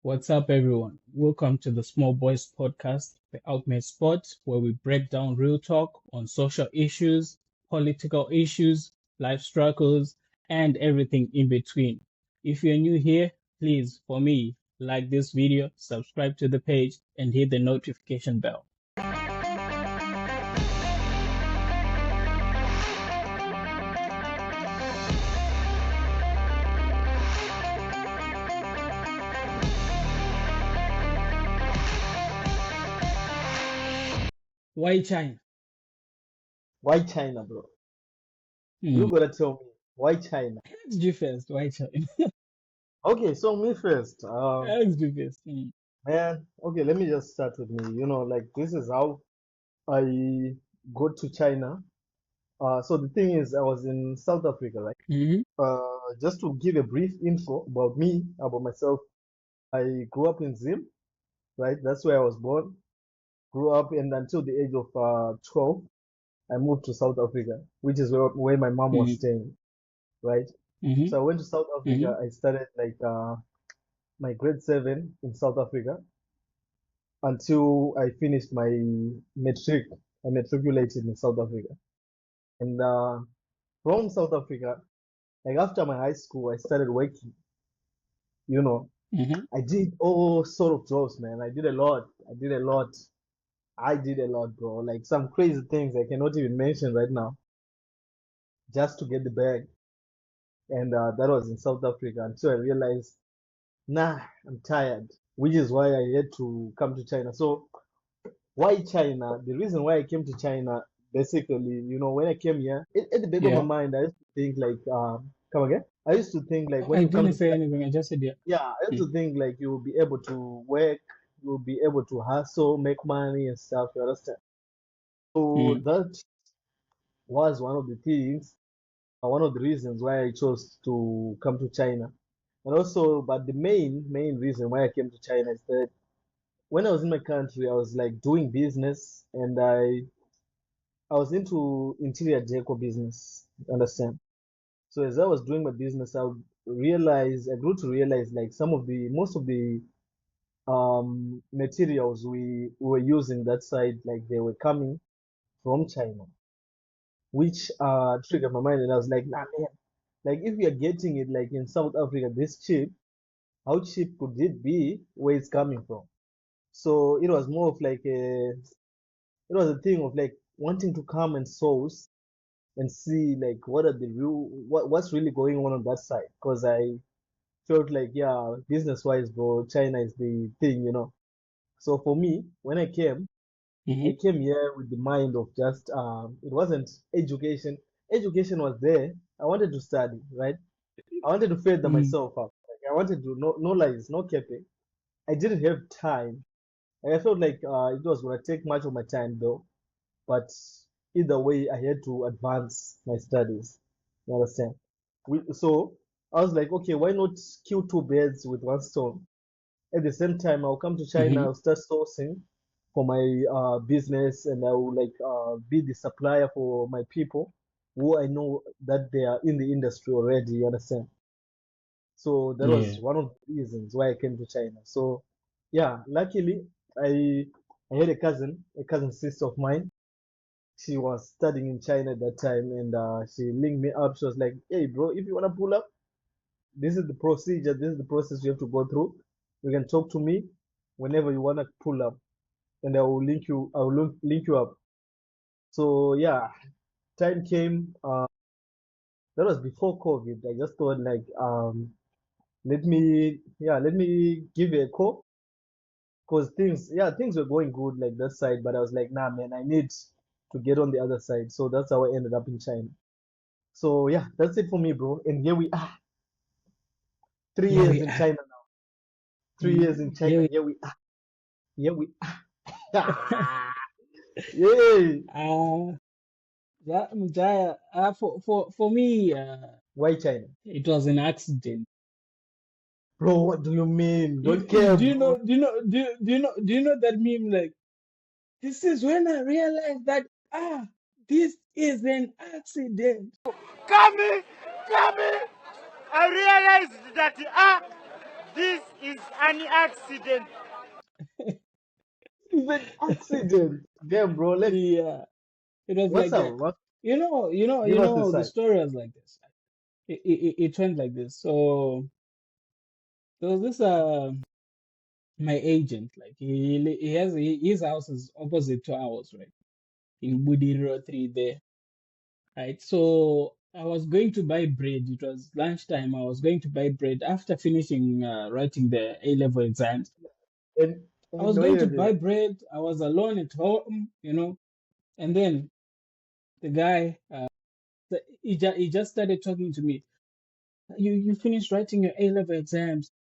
What's up, everyone? Welcome to the Small Boys Podcast, the ultimate spot where we break down real talk on social issues, political issues, life struggles, and everything in between. If you're new here, please, for me, like this video, subscribe to the page, and hit the notification bell. Why China? Why China, bro? Hmm. You gotta tell me why China. Ask you first. Why China? Okay, so me first. Ask you first. Hmm. Man. Okay, let me just start with me. Like this is how I go to China. So the thing is, I was in South Africa, right? Mm-hmm. Just to give a brief info about me, about myself. I grew up in Zim, right? That's where I was born. Grew up, and until the age of 12, I moved to South Africa, which is where my mom was Mm-hmm. staying, right? Mm-hmm. So I went to South Mm-hmm. Africa. I started like my grade 7 in South Africa until I finished my matric. I matriculated in South Africa. And from South Africa, like after my high school, I started working. You know, Mm-hmm. I did all sort of jobs, man. I did a lot. I did a lot. I did a lot, bro. Like some crazy things I cannot even mention right now, just to get the bag. And that was in South Africa until I realized, nah, I'm tired, which is why I had to come to China. So why China? The reason why I came to China, basically, when I came here, at the back of my Yeah. mind, I used to think like, come again? I used to think like when I you come didn't to say China, anything. I just said yeah. yeah, I used to think like you'll be able to work, you'll be able to hustle, make money and stuff. You understand? So Mm, that was one of the things, one of the reasons why I chose to come to China. And also, but the main reason why I came to China is that when I was in my country, I was like doing business and I was into interior decor business, you understand? So as I was doing my business, I grew to realize like most of the materials we were using that side, like they were coming from China, which triggered my mind, and I was like, nah, man, like if we are getting it like in South Africa this cheap, how cheap could it be where it's coming from? So it was more of like it was a thing of like wanting to come and source and see like what's really going on that side, because I felt like, yeah, business wise, bro, China is the thing. So for me, when I hmm came here with the mind of just it wasn't education was there. I wanted to study, right? I wanted to further mm, myself up. Like I wanted to, no lies, no capping. I didn't have time. I felt like it was going to take much of my time though, but either way, I had to advance my studies. You understand? So I was like, okay, why not kill two birds with one stone? At the same time, I'll come to China, hmm I'll start sourcing for my business, and I will like be the supplier for my people who I know that they are in the industry already. You understand? So that was Yeah. one of the reasons why I came to China. So yeah, luckily I I had a cousin sister of mine. She was studying in China at that time, and she linked me up. She was like, "Hey, bro, if you wanna pull up, this is the procedure. This is the process you have to go through. You can talk to me whenever you wanna pull up, and I will link you. I will link you up." So yeah, time came. That was before COVID. I just thought like, let me give it a call, because things were going good like that side, but I was like, nah, man, I need to get on the other side. So that's how I ended up in China. So yeah, that's it for me, bro. And here we are, three Here years we in are. China now. 3 years in Here China. we Here we are. Here we are. Yay! that Mujaya, for me, Why China? it was an accident. Bro, what do you mean? Don't care, Do you bro. know? Do you know that meme? Like, this is when I realized that this is an accident. Coming, coming, I realized that This is an accident. It's an accident. Damn, bro. Like, Yeah, it was what's like up? that. What? You Give us the know, the side. story was like this. It went like this. So there was this my agent, like he has his house is opposite to ours, right? In Budiro 3 there, right? So I was going to buy bread. It was lunchtime. I was going to buy bread after finishing writing the A level exams. And I was wait going a to minute. buy bread. I was alone at home, and then the guy, he just started talking to me. You finished writing your A level exams.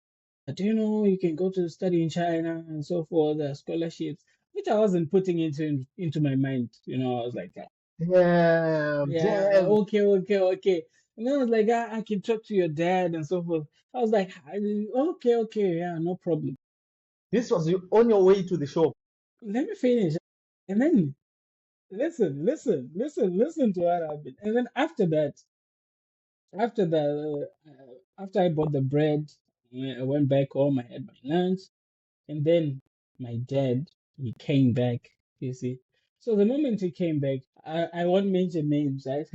Do you know you can go to study in China and so forth, scholarships, which I wasn't putting into my mind. I was like, Damn, yeah, damn. okay. And then I was like, I can talk to your dad and so forth. I was like, okay, yeah, no problem. This was you on your way to the shop. Let me finish. And then listen to what happened. And then after I bought the bread, I went back home. I had my lunch, and then my dad he came back. You see, so the moment he came back, I won't mention names, right?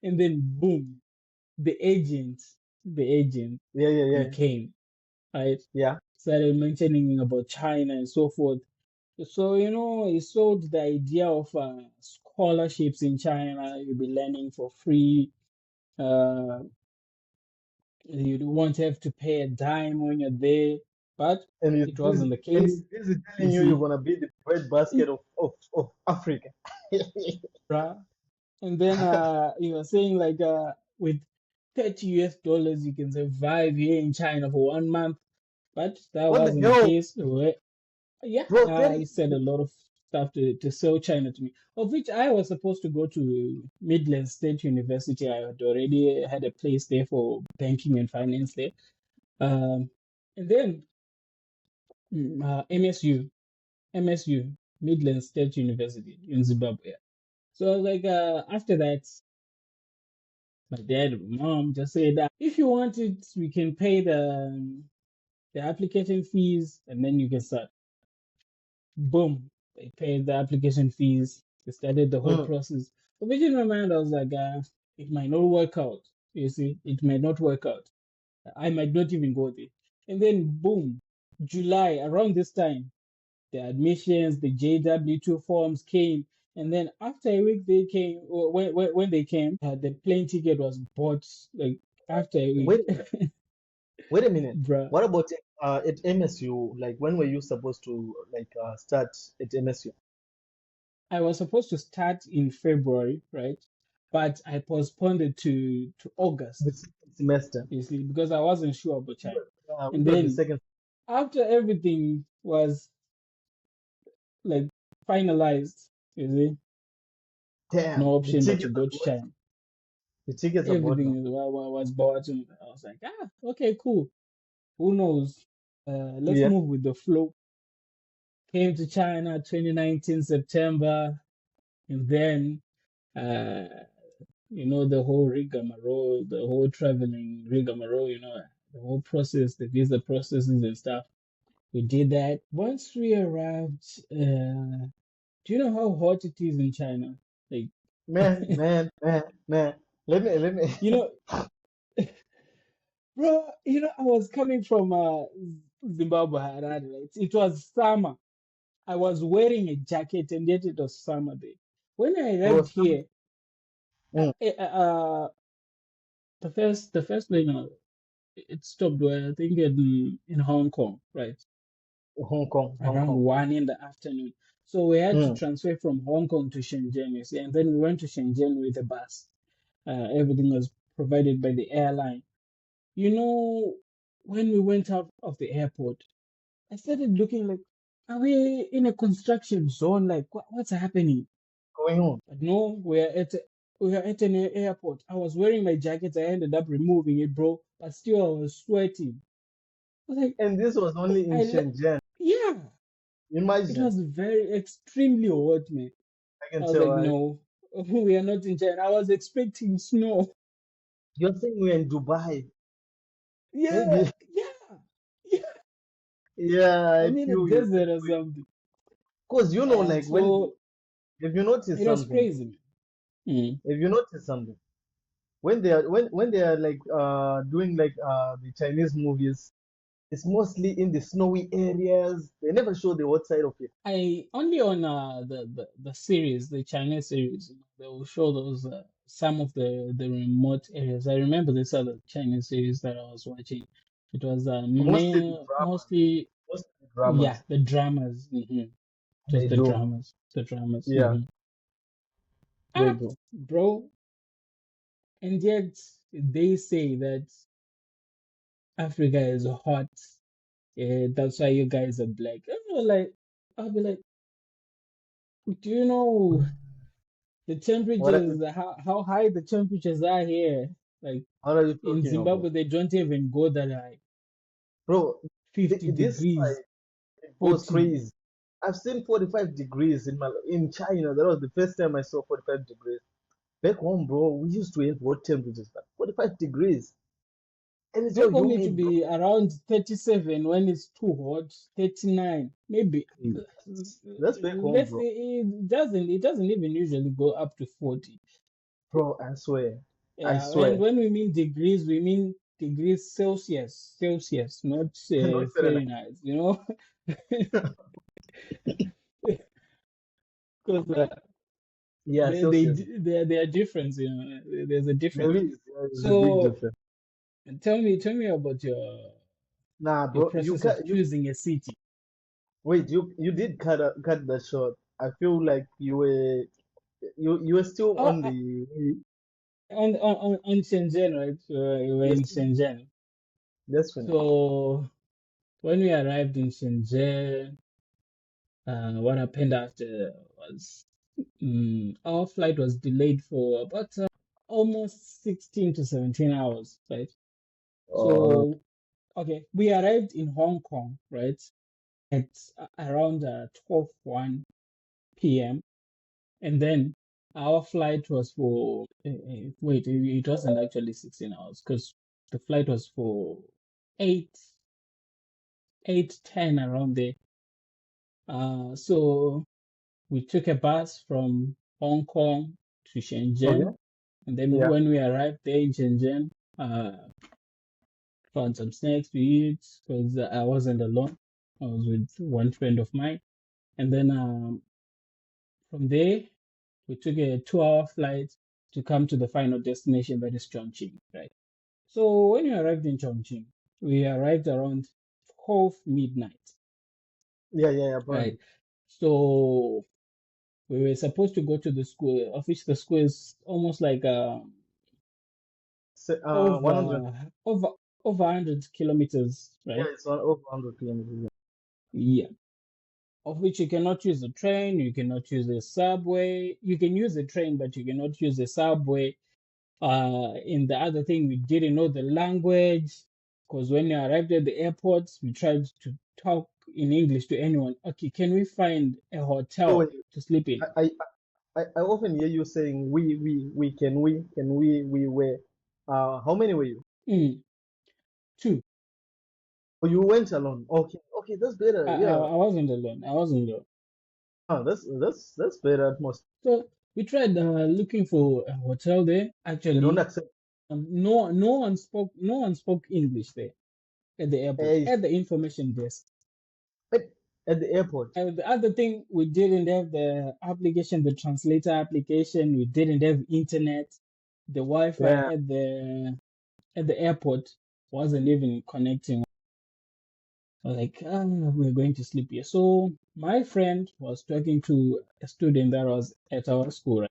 And then boom, the agent, the agent, Yeah, yeah, he yeah, came, right? yeah. Started mentioning about China and so forth. So, he sold the idea of scholarships in China. You'll be learning for free. Uh, you won't have to pay a dime when you're there. But And it wasn't the he's case. busy You telling you you're see, gonna be the breadbasket of Africa. bruh. And then he was saying like with $30 you can survive here in China for 1 month. But that What the wasn't the hell, case. Yeah, bro? he said a lot of stuff to sell China to me, of which I was supposed to go to Midland State University. I had already had a place there for banking and finance there. Um, and then MSU, Midland State University in Zimbabwe. So I was like, after that, my dad and mom just said that if you want it, we can pay the application fees and then you can start. Boom, they paid the application fees. They started the whole Mm. process. But in my mind, I was like, it might not work out. You see, it might not work out. I might not even go there. And then, boom, July, around this time, the admissions, the JW2 forms came. And then after a week, they came. When they came, the plane ticket was bought like after a week. Wait a minute. Wait a minute. Bruh. What about at MSU? Like, when were you supposed to like start at MSU? I was supposed to start in February, right? But I postponed it to The August, second semester. you see, because I wasn't sure about China. Which And was the then second? after everything was like finalized, you see, no Damn, the option but to tickets go are to bought. China. The tickets are bought now. Everything was bought, and I was like, okay, cool. Who knows? Let's Yeah. move with the flow. Came to China 2019 September, and then uh, the whole rigmarole, the whole traveling rigmarole, the whole process, the visa processes and stuff. We did that. Once we arrived, do you know how hot it is in China? Like, Man. Let me. you know, bro, I was coming from Zimbabwe, Harare, right? It was summer. I was wearing a jacket, and yet it was summer there. When I Bro, arrived here, mm, the first plane, it stopped where I think in Hong Kong, right? Hong Around Kong. 1 in the afternoon. So we had to Mm. transfer from Hong Kong to Shenzhen, you see, and then we went to Shenzhen with a bus. Everything was provided by the airline. You know, when we went out of the airport, I started looking like, are we in a construction zone? Like, what's happening? Going on. But no, we are at an airport. I was wearing my jacket. I ended up removing it, bro. But still, I was sweating. I was like, And this was only in Shenzhen. yeah. It Imagine. was very extremely hot, man. I I can was tell. like, no, we are not in China. I was expecting snow. You're saying we're in Dubai. Yeah, Maybe yeah. Yeah, I I mean a feel you that desert or way. something. Cause Yeah, like when so if you notice it was something, crazy, man. Mm. if you notice something, when they are like doing like the Chinese movies, it's mostly in the snowy areas. They never show the hot side of it. I only on the series, the Chinese series, they will show those some of the remote areas. I remember this other Chinese series that I was watching. It was Mostly the dramas. mostly, Mostly the yeah, dramas. the dramas. They Just do. the dramas. Yeah, they Ah, do. bro, and yet they say that Africa is hot. That's why you guys are black. I'll be like, do you know the What are you temperatures, how high the temperatures are here? Like what are you in talking about? Zimbabwe, they don't even go that high. Bro, 50 this degrees, side it goes 40. crazy. I've seen 45 degrees in China. That was the first time I saw 45 degrees. Back home, bro, we used to have hot temperatures, but 45 degrees. And it's Back so home, it will humid, bro. be around 37 when it's too hot, 39, maybe. That's back home, Let's bro. say it doesn't even usually go up to 40. Bro, I swear. I Yeah, and swear. when we mean degrees, we mean degrees Celsius, not Not Fahrenheit. Fahrenheit, you know? Because Yeah, Celsius. there are difference, you know. There's a There difference. is. There's a big So difference. tell me about Nah, your bro, you process of cut. You choosing a city. wait. You did cut that short. I feel like you were still Oh, on the. on Shenzhen, right? We were Yes, in Shenzhen. that's fine. So when we arrived in Shenzhen, what happened after was our flight was delayed for about almost 16 to 17 hours, right? Uh, So, okay, we arrived in Hong Kong, right, at around 12:01 p.m. And then our flight was for, wait, it wasn't actually 16 hours because the flight was for 8, 10 around there. So we took a bus from Hong Kong to okay. Shenzhen. And then Yeah. when we arrived there in Shenzhen, found some snacks to eat because I wasn't alone. I was with one friend of mine. And then from there, we took a 2-hour flight to come to the final destination, that is Chongqing, right? So when we arrived in Chongqing, we arrived around 12 midnight, Yeah. Yeah. Yeah. right? Apparently. So we were supposed to go to the school, of which the school is almost like 100. over over over 100 kilometers, Yeah, right? it's over 100 kilometers. Yeah. Of which you cannot use a train, you cannot use a subway. You can use a train, but you cannot use a subway. In the other thing, we didn't know the language because when we arrived at the airport, we tried to talk in English to anyone. Okay, can we find a So hotel wait, to sleep in? I often hear you saying we were. How many were you? Mm, two. Oh, you went alone. Okay, okay, that's better. Yeah, I wasn't alone. I wasn't alone. that's better at most. So we tried looking for a hotel there. They don't Actually, accept no one spoke English there at the airport, a at the information desk. at, at the airport. And the other thing, we didn't have the application, the translator application. We didn't have internet. The Wi-Fi Yeah. at the airport wasn't even connecting. Like, we're going to sleep here. So my friend was talking to a student that was at our school. Right?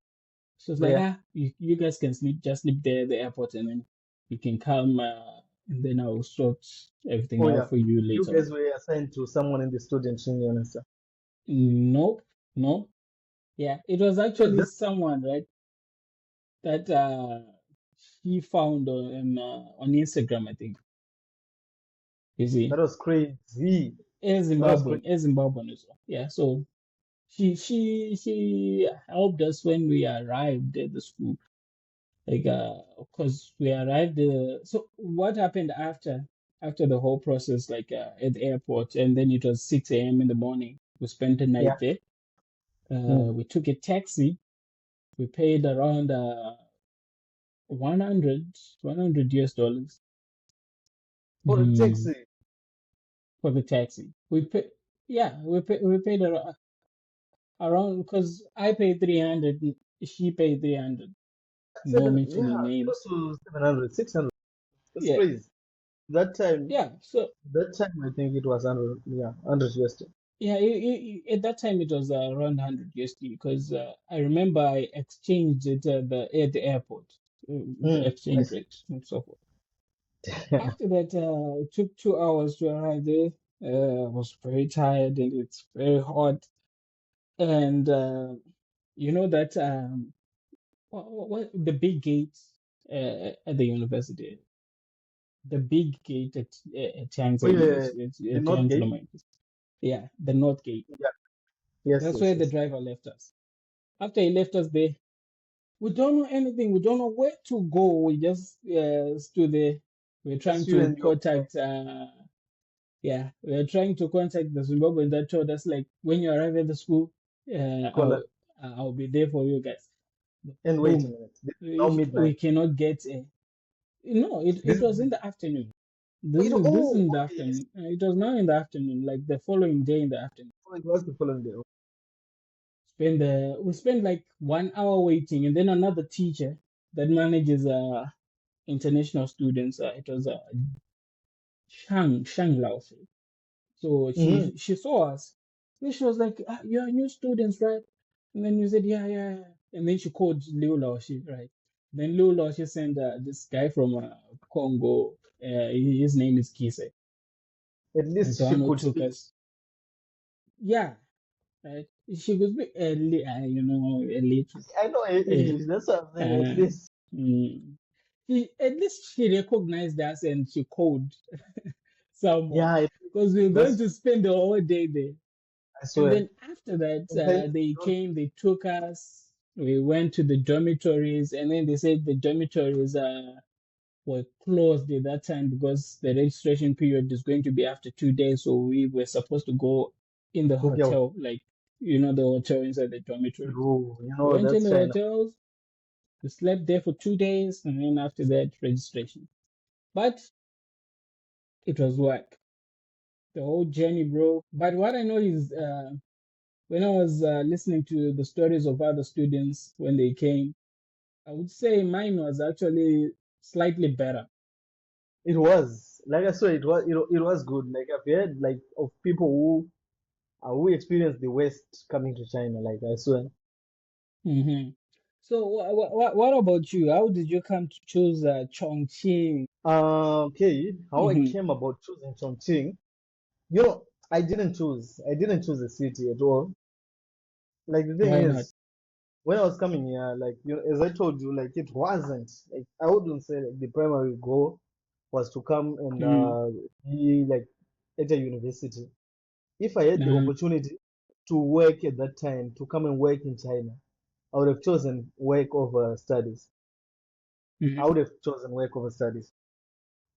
So it's like, Yeah. you guys can sleep, just sleep there at the airport, and then you can come, and then I will sort everything Oh out yeah. for you You later on. guys were assigned to someone in the student union and stuff. Nope, no. Yeah, it was That was actually just someone, right, that he found on Instagram, I think. You see, that was crazy. a That was Zimbabwean, crazy. a Zimbabwean as well. Yeah, so she helped us when we arrived at the school. Like, of course, we arrived. So what happened after? after the whole process, like at the airport, and then it was 6 a.m. in the morning. We spent the night Yeah. there. Mm. We took a taxi. We paid around 100 US dollars For a mm, taxi. for the taxi. We paid around because I paid 300, she paid 300. No Yeah, mentioning close names. to 700, 600. That's Yeah, crazy. That time, yeah. So that time I think it was 100, yeah, 100 USD. yeah, at that time it was around 100 USD because I remember I exchanged it at the airport, the Mm, I exchange see. rate and so forth. After that, it took 2 hours to arrive there. I was very tired and it's very hot. And you know that what the big gates at the university, the big gate at Oh Yangtze yeah, University, the at North Yangtze Gate. University. Yeah, the North Gate. Yeah. Yes, That's yes, where the yes. driver left us. After he left us there, we don't know anything. We don't know where to go. We just stood there. We're trying Just you to and your friend. contact. Yeah, we're trying to contact the Zimbabwean that told us like when you arrive at the school, uh, Call I'll us. I'll be there for you guys. And wait a Boom. minute. This is now midnight. We cannot get a. No, This it is was in the afternoon. This is oh in the okay, yes. afternoon. It was now in the afternoon, like the following day in the afternoon. Oh, it was the following day. We spent like 1 hour waiting, and then another teacher that manages international students. It was Shang Lao. So Mm-hmm. she saw us. Then she was like, "You're new students, right?" And then you said, "Yeah, yeah, yeah." And then she called Liu Laoshi, right? Then Liu Laoshi sent this guy from Congo. His name is Kise. At He's least the she one who could took speak. us. Yeah, right. She could be a little. I know Uh, English. That's what I'm saying. At uh, least. mm. At least she recognized us and she called someone Yeah, because we were going that's to spend the whole day there. I And swear. then after that, And then they don't came, they took us, we went to the dormitories, and then they said the dormitories were closed at that time because the registration period is going to be after 2 days. So we were supposed to go in the book out. hotel, like, the hotel inside the dormitories. Oh, We went in that's the China. hotels, we slept there for 2 days, and then after that, registration. But it was work, the whole journey, bro. But what I know is, when I was listening to the stories of other students when they came, I would say mine was actually slightly better. It was like I saw it was good. Like I've heard like of people who experienced the West coming to China. Like I swear. Hmm. So, what about you? How did you come to choose Chongqing? Okay, how I Hmm. came about choosing Chongqing. You know, I didn't choose a city at all. Like the thing Why not? is, when I was coming here, like as I told you, like it wasn't like I wouldn't say like the primary goal was to come and Mm. be like at a university. If I had the Uh, opportunity to work at that time, to come and work in China, I would have chosen work over studies. I mhm. would have chosen work over studies.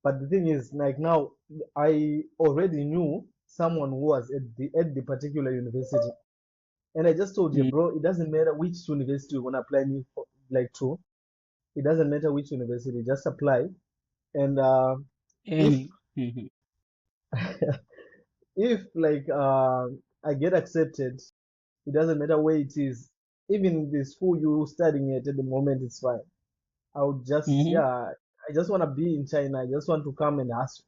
But the thing is, like now, I already knew someone who was at the particular university, and I just told him, Mm. bro, it doesn't matter which university you want to apply me for, like to. It doesn't matter which university, just apply. And if Any. Mhm. if like I get accepted, it doesn't matter where it is. Even the school you studying at the moment, it's fine. I would just Mhm. yeah, I just want to be in China. I just want to come and hustle.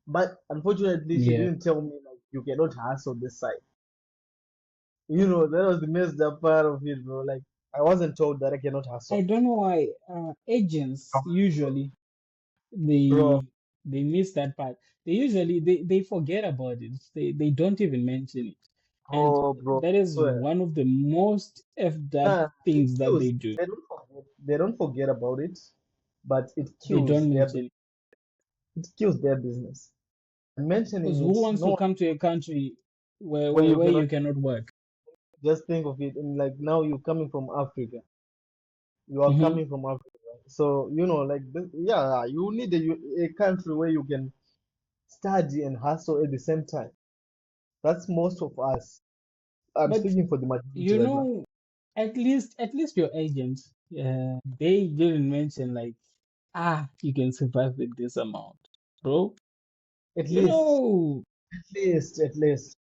But unfortunately, she Yeah. didn't tell me like you cannot hustle this side. That was the messed up part of it, bro. Like I wasn't told that I cannot I hustle, don't know why agents usually bro. they miss that part. They forget about it. They don't even mention it. And Bro, that I is swear. one of the most effed up It things that kills. they do. They don't forget. They don't forget about it, but it They kills don't their mention it. it kills their business. Because Mentioning who it, wants no to one come to a country where you where cannot you cannot work? just think of it. And like now you're coming from Africa. You are Hmm. coming from Africa. So like yeah, you need a country where you can. study and hustle at the same time. That's most of us. I'm But speaking for the majority you right now. know, at least your agent, they didn't mention like, you can survive with this amount, bro. At You least, know, at least.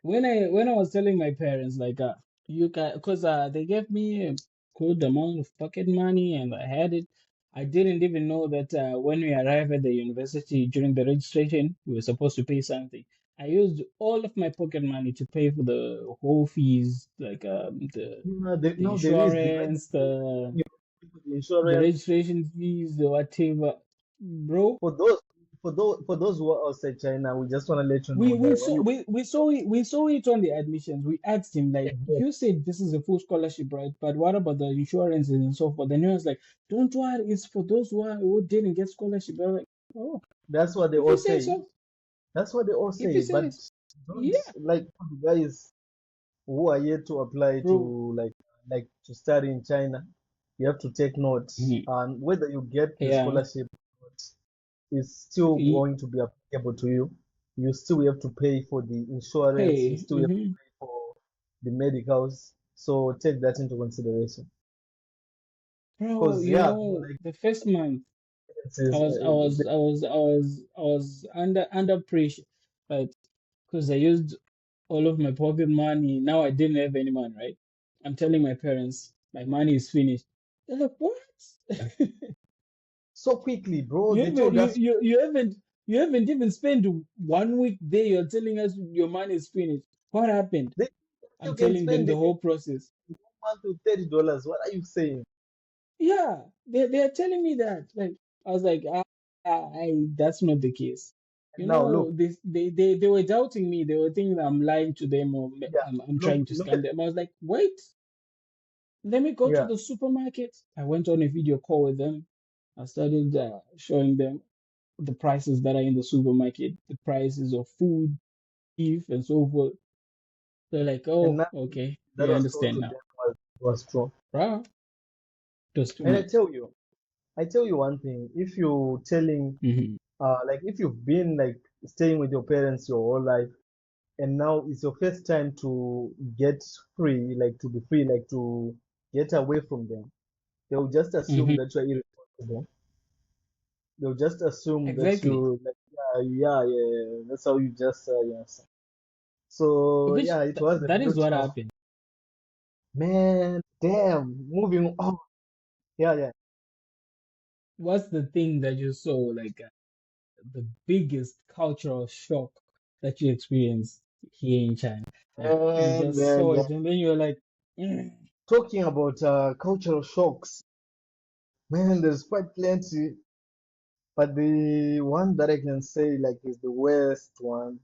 when I was telling my parents like, you can, because they gave me a good amount of pocket money and I had it. I didn't even know that when we arrived at the university during the registration, we were supposed to pay something. I used all of my pocket money to pay for the whole fees, like the Now there is divided insurance, the you know, the the insurance registration fees, the whatever, bro. for those who are outside China. We just want to let you We know we that when saw you we saw it on the admissions. We asked him like, exactly, you said this is a full scholarship, right? But what about the insurances and so forth? And he was like, don't worry, it's for those who didn't get scholarship. I was like, oh, that's what they if you all say say. so, That's what they all if you say. say But it, don't yeah, like the guys who are yet to apply bro. to like to study in China. You have to take note, Mhm. and whether you get the Yeah, scholarship is still he going to be applicable to you. You still have to pay for the insurance. You pay, still have to pay for the medicals. So take that into consideration. bro. Because You yeah, know, like the first month, it I says, was I was I was I was I was under pressure, right? Because I used all of my pocket money. Now I didn't have any money, right? I'm telling my parents my money is finished. They're like, what? so quickly, bro. You They haven't told you, us you you haven't you haven't even spent 1 week there. You're telling us your money is finished. What happened? they, you I'm can telling them spend the it in whole process. 1 month to $30. What are you saying? Yeah, they're telling me that. Like I was like, that's not the case. And now look, They were doubting me. They were thinking I'm lying to them or yeah, I'm look, trying to look at scam them. I was like, wait, let me go to yeah. the supermarket. I went on a video call with them. I started showing them the prices that are in the supermarket, the prices of food, beef, and so forth. They're like, And oh, nothing okay, that we was told understand to now. them was true. Wow, it was too And much. I tell you one thing. If you telling, Hmm. like if you've been like staying with your parents your whole life, and now it's your first time to get free, like to be free, like to get away from them, they'll just assume Hmm. that you're irresponsible. They'll just assume that Exactly. you like, yeah. That's how you just, yes. So Which yeah, it was a that is real what tough. happened. Man, damn. Moving on. Yeah. What's the thing that you saw, like the biggest cultural shock that you experienced here in China? Like you Man, just man, saw man. it and then you're like, "Mm, Talking about cultural shocks, man, there's quite plenty, but the one that I can say like is the worst one.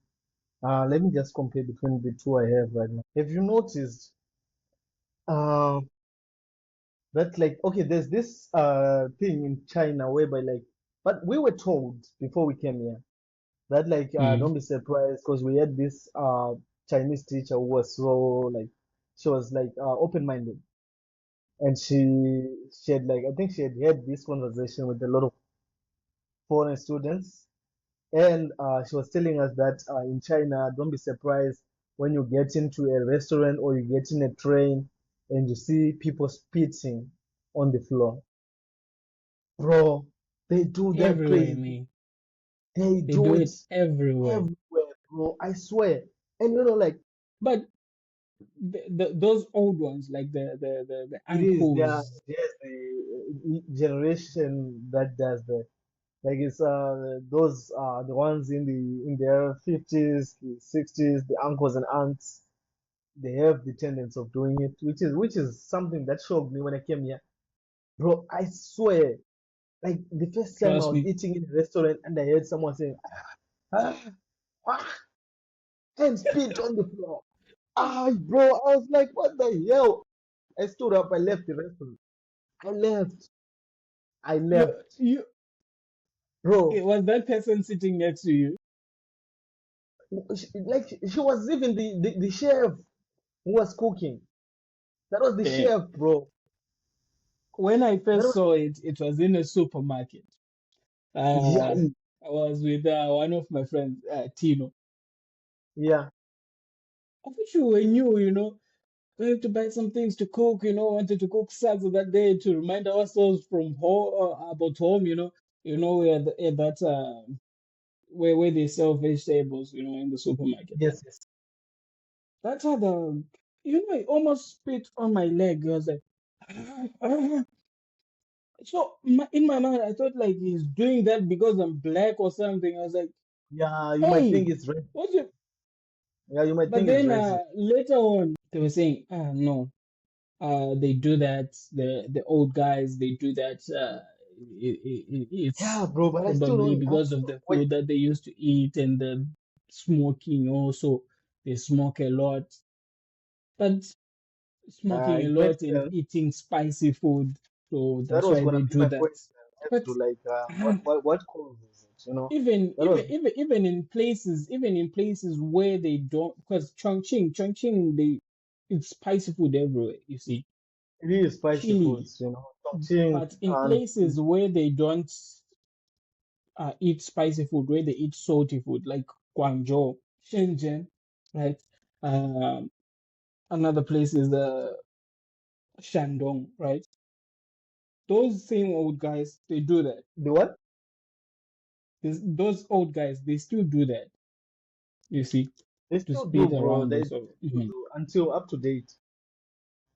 Let me just compare between the two I have right now. Have you noticed uh, that like okay, there's this thing in China whereby like, but we were told before we came here that like mm, don't be surprised because we had this Chinese teacher who was so like she was like open-minded and she had like I think she had this conversation with a lot of foreign students and she was telling us that in China don't be surprised when you get into a restaurant or you get in a train and you see people spitting on the floor, bro. They do that everywhere, crazy. me. They They do do it it everywhere. everywhere, bro. I swear. And like But those old ones, like the it is there. uncles, There's the generation that does that. Like it's those the ones in their 50s, 60s, the uncles and aunts. They have the tendency of doing it, which is something that shocked me when I came here, bro. I swear, like the first time I trust was me. eating in a restaurant and I heard someone saying, ah, ah, and spit on the floor. Ah, bro, I was like, what the hell? I stood up, I left the restaurant. I left. I You left. you Bro, it was that person sitting next to you. she was even the chef who was cooking. That was the Damn. chef, bro. When I That first was, saw it, it was in a supermarket. yeah, Uh, I was with one of my friends, Tino. Yeah. I wish we were new, going to buy some things to cook, wanted to cook salsa that day to remind ourselves from home about home, where at that where they sell vegetables, in the supermarket. Yes. Yes. That's how it almost spit on my leg. I was like, so in my mind, I thought like he's doing that because I'm black or something. I was like, Yeah. You might hey, think it's racist. what's it? Yeah. You might But think it's then racist. later on, they were saying, no, they do that. The old guys, they do that. Yeah, It's bro. But I still probably don't. I because still of don't. the Wait. food that they used to eat and the smoking also. They smoke a lot. But smoking a It makes lot and sense. eating spicy food. So That that's was why gonna they be do my that. question as But to like uh, what causes it. even That even was even even in places where they don't, because Chongqing, it's spicy food everywhere. You see, it is spicy chili. foods. Chongqing But in and places where they don't eat spicy food, where they eat salty food, like Guangzhou, Shenzhen, right? Um, Another place is Shandong, right? Those same old guys, they do that. the what? Those old guys, they still do that, you see, They to still do, speed bro. around They this. So, still do until up to date.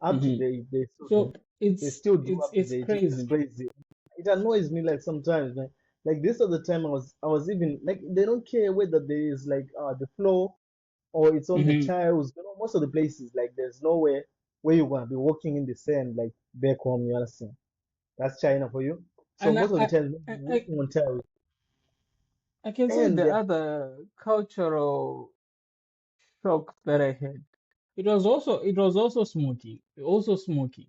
Up to hmm date, they still so do. They still do up to it's date, which is crazy. crazy. It annoys me like sometimes, man. Like this other time, I was even like they don't care whether there is like the floor or it's on the hmm tiles. Most of the places like there's nowhere where you're gonna be walking in the sand like back home. You understand? That's China for you. So And most of the time, I, you're I walking on tiles, I can say and the they're other cultural shock that I had. It was also smoking. Also smoking,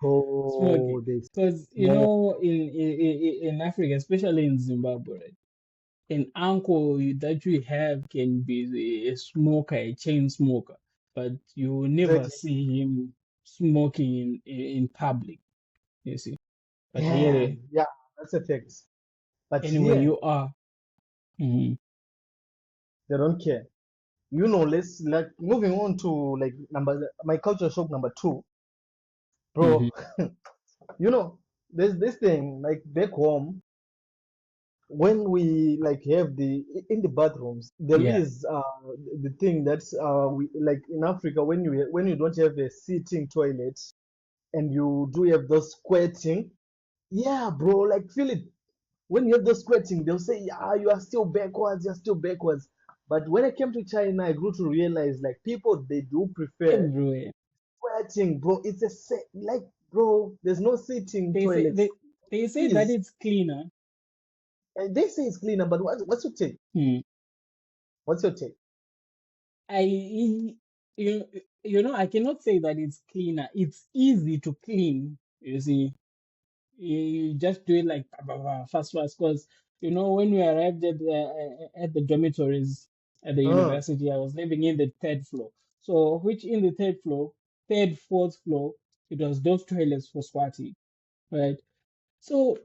oh, smoking. they Because smoke. in Africa, especially in Zimbabwe, right? An uncle that you have can be a smoker, a chain smoker, but you will never Exactly. see him smoking in public, you see. But Yeah, here, yeah, that's a fact. But anywhere here, you are, hmm they don't care. Let's like moving on to like my culture shock number two, hmm bro. You know, there's this thing like back home when we like have in the bathrooms there yeah, is the thing that's we like in Africa when you don't have a sitting toilet and you do have those squirting. Yeah, bro, like feel it. When you have those squirting, they'll say, yeah, you are still backwards, you're still backwards. But when I came to China, I grew to realize like people they do prefer everywhere. squirting, bro. It's a set like bro, there's no sitting They say toilets. they say that Please. it's cleaner. And they say it's cleaner, but what's your take? Hmm. What's your take? I you I cannot say that it's cleaner. It's easy to clean. You see, you just do it like bah, bah, bah, fast, fast. Because when we arrived at the dormitories at the Uh, university, I was living in the third floor. So, which in the third floor, third, fourth floor, it was those toilets for squatting, right? So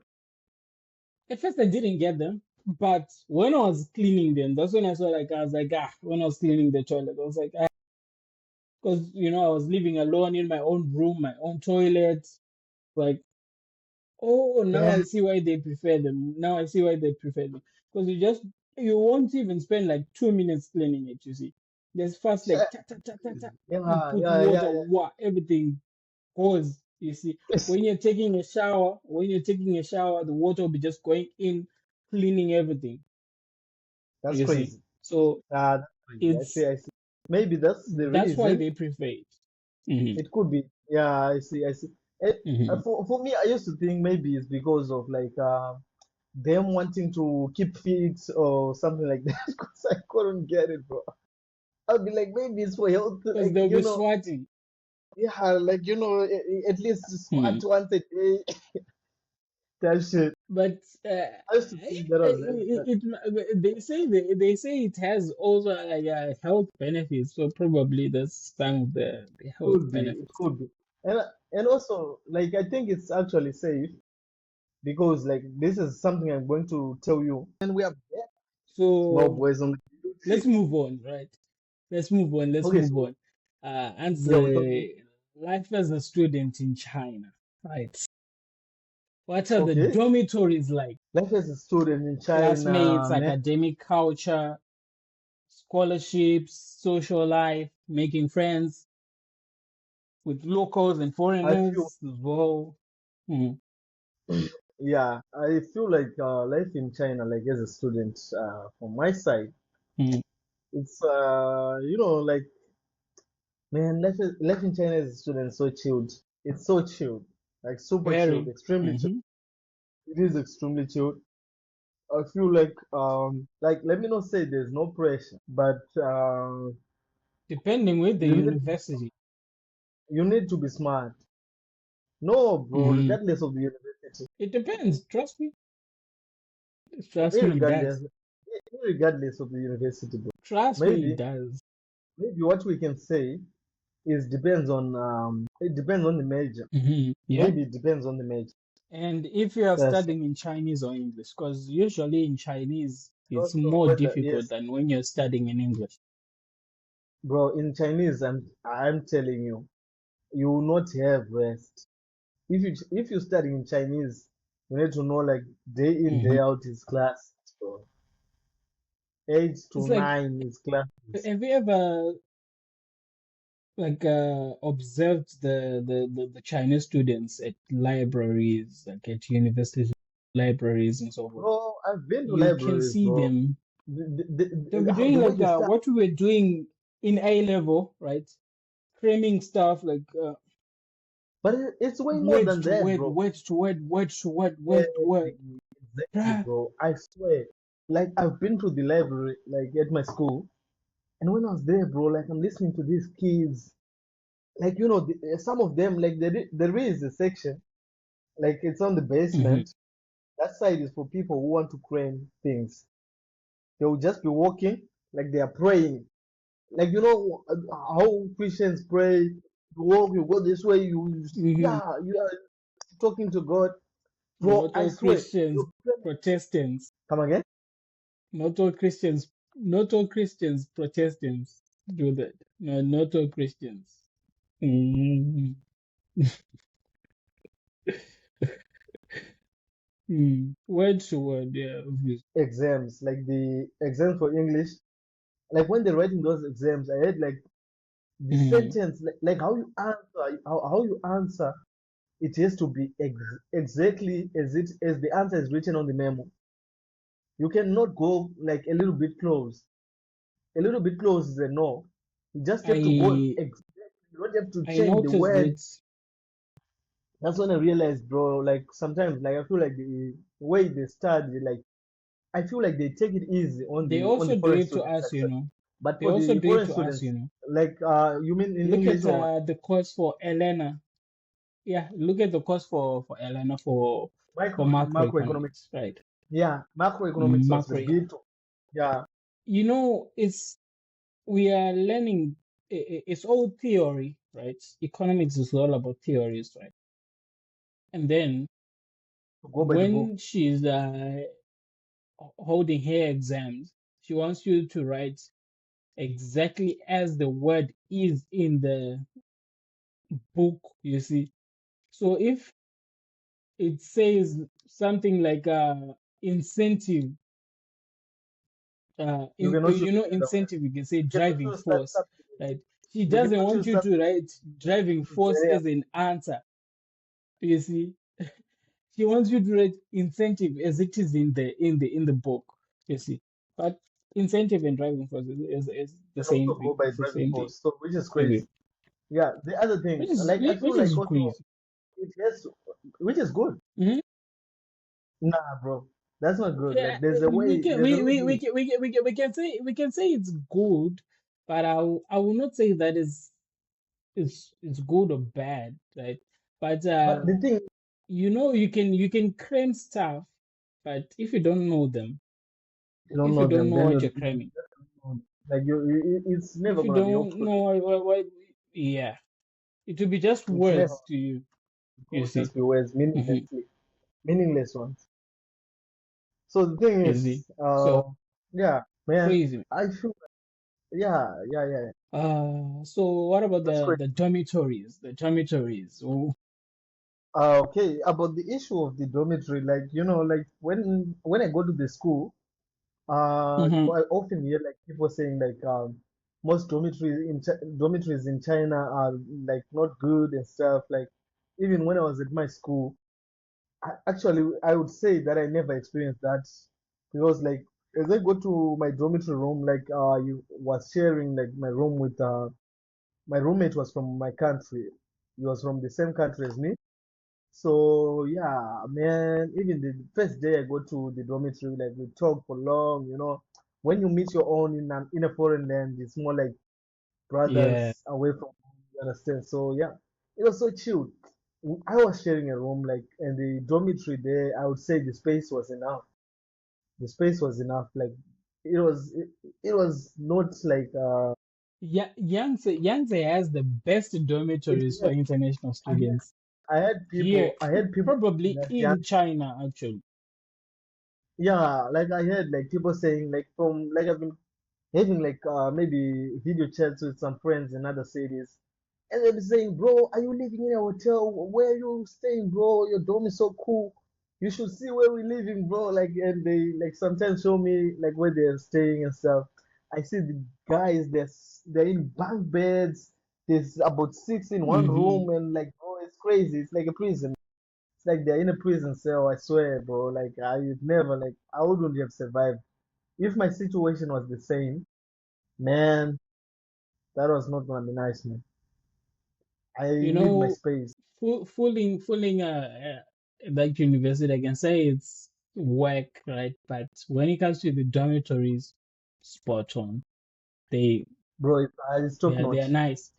at first I didn't get them, but when I was cleaning them, that's when I was like, when I was cleaning the toilet, I was like, because I was living alone in my own room, my own toilet. Like, oh, now yeah, I see why they prefer them. Now I see why they prefer them. Because you won't even spend like 2 minutes cleaning it, you see. There's fast, like, shit. ta, ta, ta, ta, ta. You Yeah, put yeah, yeah, water, everything goes, you see. yes. When you're taking a shower, the water will be just going in, cleaning everything, That's you see. crazy. So That's crazy. I see, it's I see. Maybe that's the that's why reason. they prefer it. Hmm It could be. Yeah, I see, I see. hmm For me, I used to think maybe it's because of like them wanting to keep fit or something like that. Because I couldn't get it, bro. I'd be like, maybe it's for health, Because like they'll be sweating. yeah, like at least squat Hmm. once a day. That shit. But I used to think that was they say it has also like health benefits. So probably that's some of the health could be, it benefits. could be, and and also like I think it's actually safe because like this is something I'm going to tell you. And we have small So boys on the let's trip. move on, right? Let's move on. Let's Okay, move so on. And yeah, we're talking. the life as a student in China, right? What are the Okay, dormitories like? life as a student in Classmates, China, man. academic culture, scholarships, social life, making friends with locals and I feel foreigners as well. Hmm. yeah, I feel like life in China, like as a student, from my side, Hmm. it's like man, life in China as a student is so chilled. It's so chilled, like super chilled, Very. extremely chilled. Hmm. It is extremely chilled. I feel like let me not say there's no pressure, but Depending with the you need university. you need to be smart. No, bro, Hmm. regardless of the university, It depends. Trust me. Trust me, it regardless, does. regardless of the university, bro. Trust me, it Maybe does. maybe what we can say is depends on it depends on the major. Hmm. Yeah. Maybe it depends on the major. And if you are Yes. studying in Chinese or English, because usually in Chinese it's Also, more whether difficult yes, than when you're studying in English. bro, in Chinese, I'm telling you, you will not have rest. If you study in Chinese, you need to know like day in Hmm. day out is class, bro. Eight to It's like, nine is classes. have you ever like observed the Chinese students at libraries, like at university libraries and so forth? Bro, I've been to You can libraries, see bro. them. They'll be doing The way like they start, what we were doing in A level, right? Cramming stuff like but it's way more word than to that, word, bro. word to word, word to word, word to word. Exactly, exactly, Bruh. bro. I swear. Like I've been to the library, like at my school, and when I was there, bro, like I'm listening to these kids, like some of them, like there is a section, like it's on the Hmm. basement. That side is for people who want to cram things. They will just be walking, like they are praying, like how Christians pray. You walk, you go this way, Hmm. you are talking to God, bro. Not I all swear. Christians, Protestants. Come again? Not all Christians, not all Christians, Protestants do that. No, not all Christians. Mm. Mm. Word to word, yeah, obviously. Exams, like the exams for English, like when they're writing those exams, I had like the Mm. sentence, like how you answer, how you answer, it has to be exactly as the answer is written on the memo. You cannot go like a little bit close. A little bit close is a no. You just have to go I exactly. You don't have to I change the noticed word. it. That's when I realized, bro. Like sometimes, like I feel like the way they study, like I feel like they take it easy They on also the do foreign it to students us, you actually. know. But They for also the do it foreign to us, you students, know. like you mean in Look English at or what? the course for Elena. Yeah, look at the course for Elena for Macroeconomics. macroeconomics, right? Yeah, macroeconomics was the Macro. bit. Yeah, You know, it's we are learning. It's all theory, right? Economics is all about theories, right? And then to go by the book. when she's holding her exams, she wants you to write exactly as the word is in the book, you see. So if it says something like incentive, You in cannot use the word. incentive, you can say You cannot driving use that force, substitute. right? She You doesn't cannot want use you to substitute. write driving force Yeah, as an answer, you see. She wants you to write incentive as it is in the book, you see. But incentive and driving force is the can same also thing. go by It's the driving same thing. force. So which is Okay. crazy. Yeah, the other thing, like I feel Which like is also crazy. it has, which is good. Mhm. Nah, bro, that's not good. Like Yeah, there's a way, there's a logic. we can say it's good, but I will not say that is good or bad, right? But But the thing, you can cram stuff, but if you don't know them, you don't if you know don't them, know then what you you're cramming, like it's never if you gonna be don't helpful. know yeah, it will be just It's never words to you. You gonna see. just be words Hmm. meaninglessly. meaningless ones. So the thing You is, see? So yeah, man, crazy. I feel, yeah, yeah, yeah, So what about that's the great. the dormitories? The dormitories. Oh, Okay, about the issue of the dormitory, like like when I go to the school, mm-hmm. I often hear like people saying like most dormitories in China are like not good and stuff. Like even when I was at my school, actually I would say that I never experienced that because like as I go to my dormitory room, like you was sharing like my room with my roommate was from my country. He was from the same country as me. So yeah, man, even the first day I go to the dormitory, like we talk for long. When you meet your own in a foreign land, it's more like Yeah. brothers away from home, you understand? So yeah, it was so chill. I was sharing a room, like, and the dormitory there, I would say the space was enough. The space was enough. Like, it was not like Yeah, Yangtze has the best it, dormitories yeah, for international I had students I had here, people probably that in China, actually. yeah, like I heard like people saying like from like I've been having like maybe video chats with some friends in other cities, and they'll be saying, "Bro, are you living in a hotel? Where are you staying, bro? Your dorm is so cool. You should see where we're living, bro." Like, and they like sometimes show me like where they're staying and stuff. I see the guys they're in bunk beds. There's about six in one Hmm. room, and like, bro, it's crazy. It's like a prison. It's like they're in a prison cell. I swear, bro. Like I would never like I wouldn't have survived if my situation was the same. Man, that was not gonna be nice, man. I You need my know, space. fooling that university, I can say it's work, right? But when it comes to the dormitories, spot on. They Bro, it's top they are notch. nice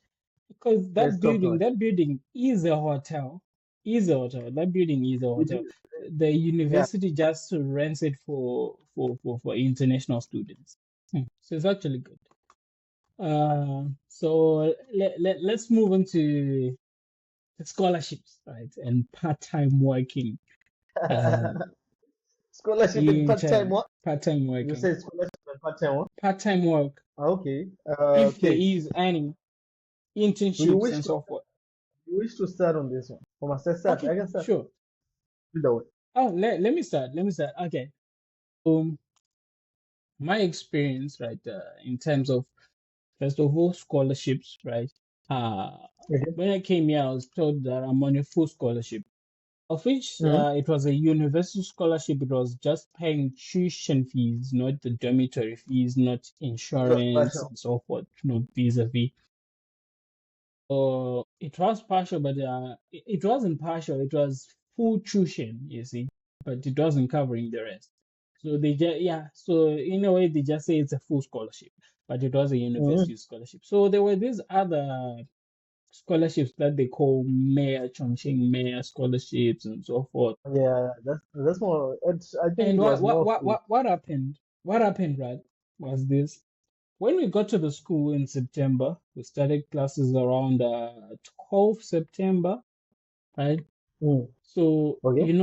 because It's top notch. that building is a hotel. Is a hotel. That building is a It hotel. is, The yeah. university just rents it for international students. So it's actually good. So let's move on to the scholarships, right? And part-time working. Uh, Scholarship here and in part-time China, what? part-time You working, say scholarship and part-time what? part-time work. Okay. If there Okay. is any Do you internships wish and to so forth. you wish to start on this one? Or must I start? I Okay, can start. sure. Either way. Oh, let me start. Let me start. Okay. Um, my experience, right, in terms of first of all scholarships, right. Uh, Okay. when I came here, I was told that I'm on a full scholarship, of which Mm-hmm. it was a university scholarship. It was just paying tuition fees, not the dormitory fees, not It was insurance partial. and so forth, vis-a-vis. So it was partial, but it wasn't partial. It was full tuition, you see, but it wasn't covering the rest. So they just, yeah. So in a way, they just say it's a full scholarship, but it was a Mm-hmm. university scholarship. So there were these other scholarships that they call Mayor Chongqing Mayor scholarships and so forth. Yeah, that's more. I think And it was more free. what happened? What happened, right? Was this when we got to the school in September? We started classes around 12 September, right? Mm. So Okay.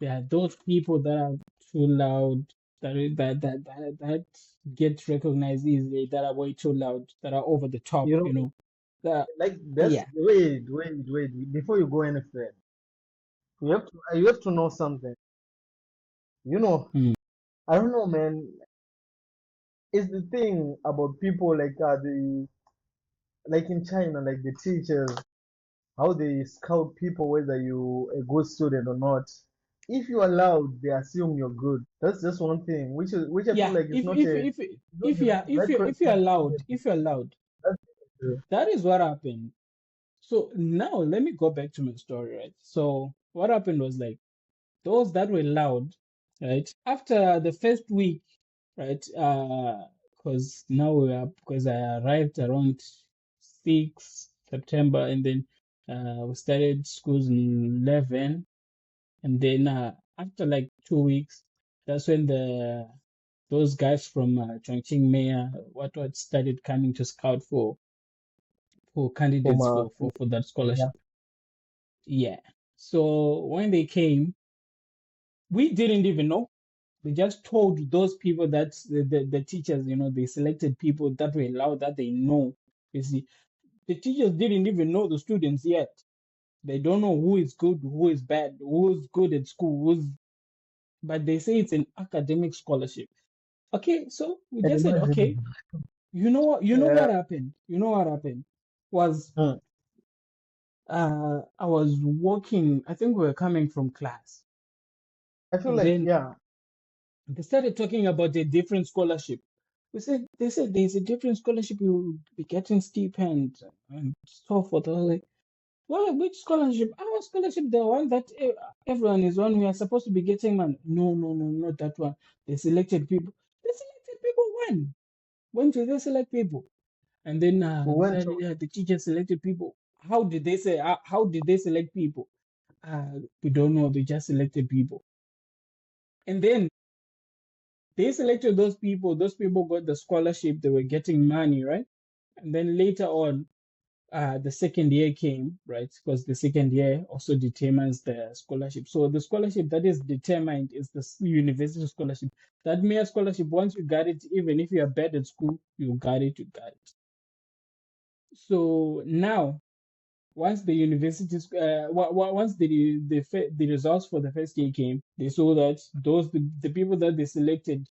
there are those people that are too loud, that get recognized easily, that are way too loud, that are over the top, You know, that like that's yeah. wait. Before you go any further, you have to know something. You know, Hmm. I don't know, man. It's the thing about people like the like in China, like the teachers, how they scout people whether you a good student or not. If you are loud, they assume you're good. That's just one thing, which I feel Yeah, like is not if you are if you are allowed, criteria. if you're allowed, That's that is what happened. So now let me go back to my story, right? So what happened was like those that were loud, right? After the first week, right? Because now because I arrived around 6 September, and then we started schools in 11, and then after like 2 weeks, that's when the those guys from Chongqing Mayor what started coming to scout for from candidates for that yeah. scholarship. Yeah. So when they came. We didn't even know. They just told those people that the teachers, they selected people that were allowed, that they know. You see, the teachers didn't even know the students yet. They don't know who is good, who is bad, who's good at school, but they say it's an academic scholarship. Okay, so we And just said, imagine, okay, you know what uh, happened? You know what happened was hmm, I was walking, I think we were coming from class, I feel and like, then yeah, they started talking about a different scholarship. They said there's a different scholarship, you'll be getting stipend and so forth. I was like, well, which scholarship? Our scholarship, the one that everyone is on. We are supposed to be getting money. No, no, no, not that one. They selected people. They selected people when? When did they select people? And then we they went said, to, yeah, the teacher selected people. How did they say? How did they select people? We don't know. They just selected people. And then they selected those people. Those people got the scholarship. They were getting money, right? And then later on, the second year came, right? Because the second year also determines the scholarship. So the scholarship that is determined is the university scholarship. That mere scholarship, once you got it, even if you are bad at school, you got it, you got it. So now, once the universities, once the results for the first year came, they saw that the people that they selected,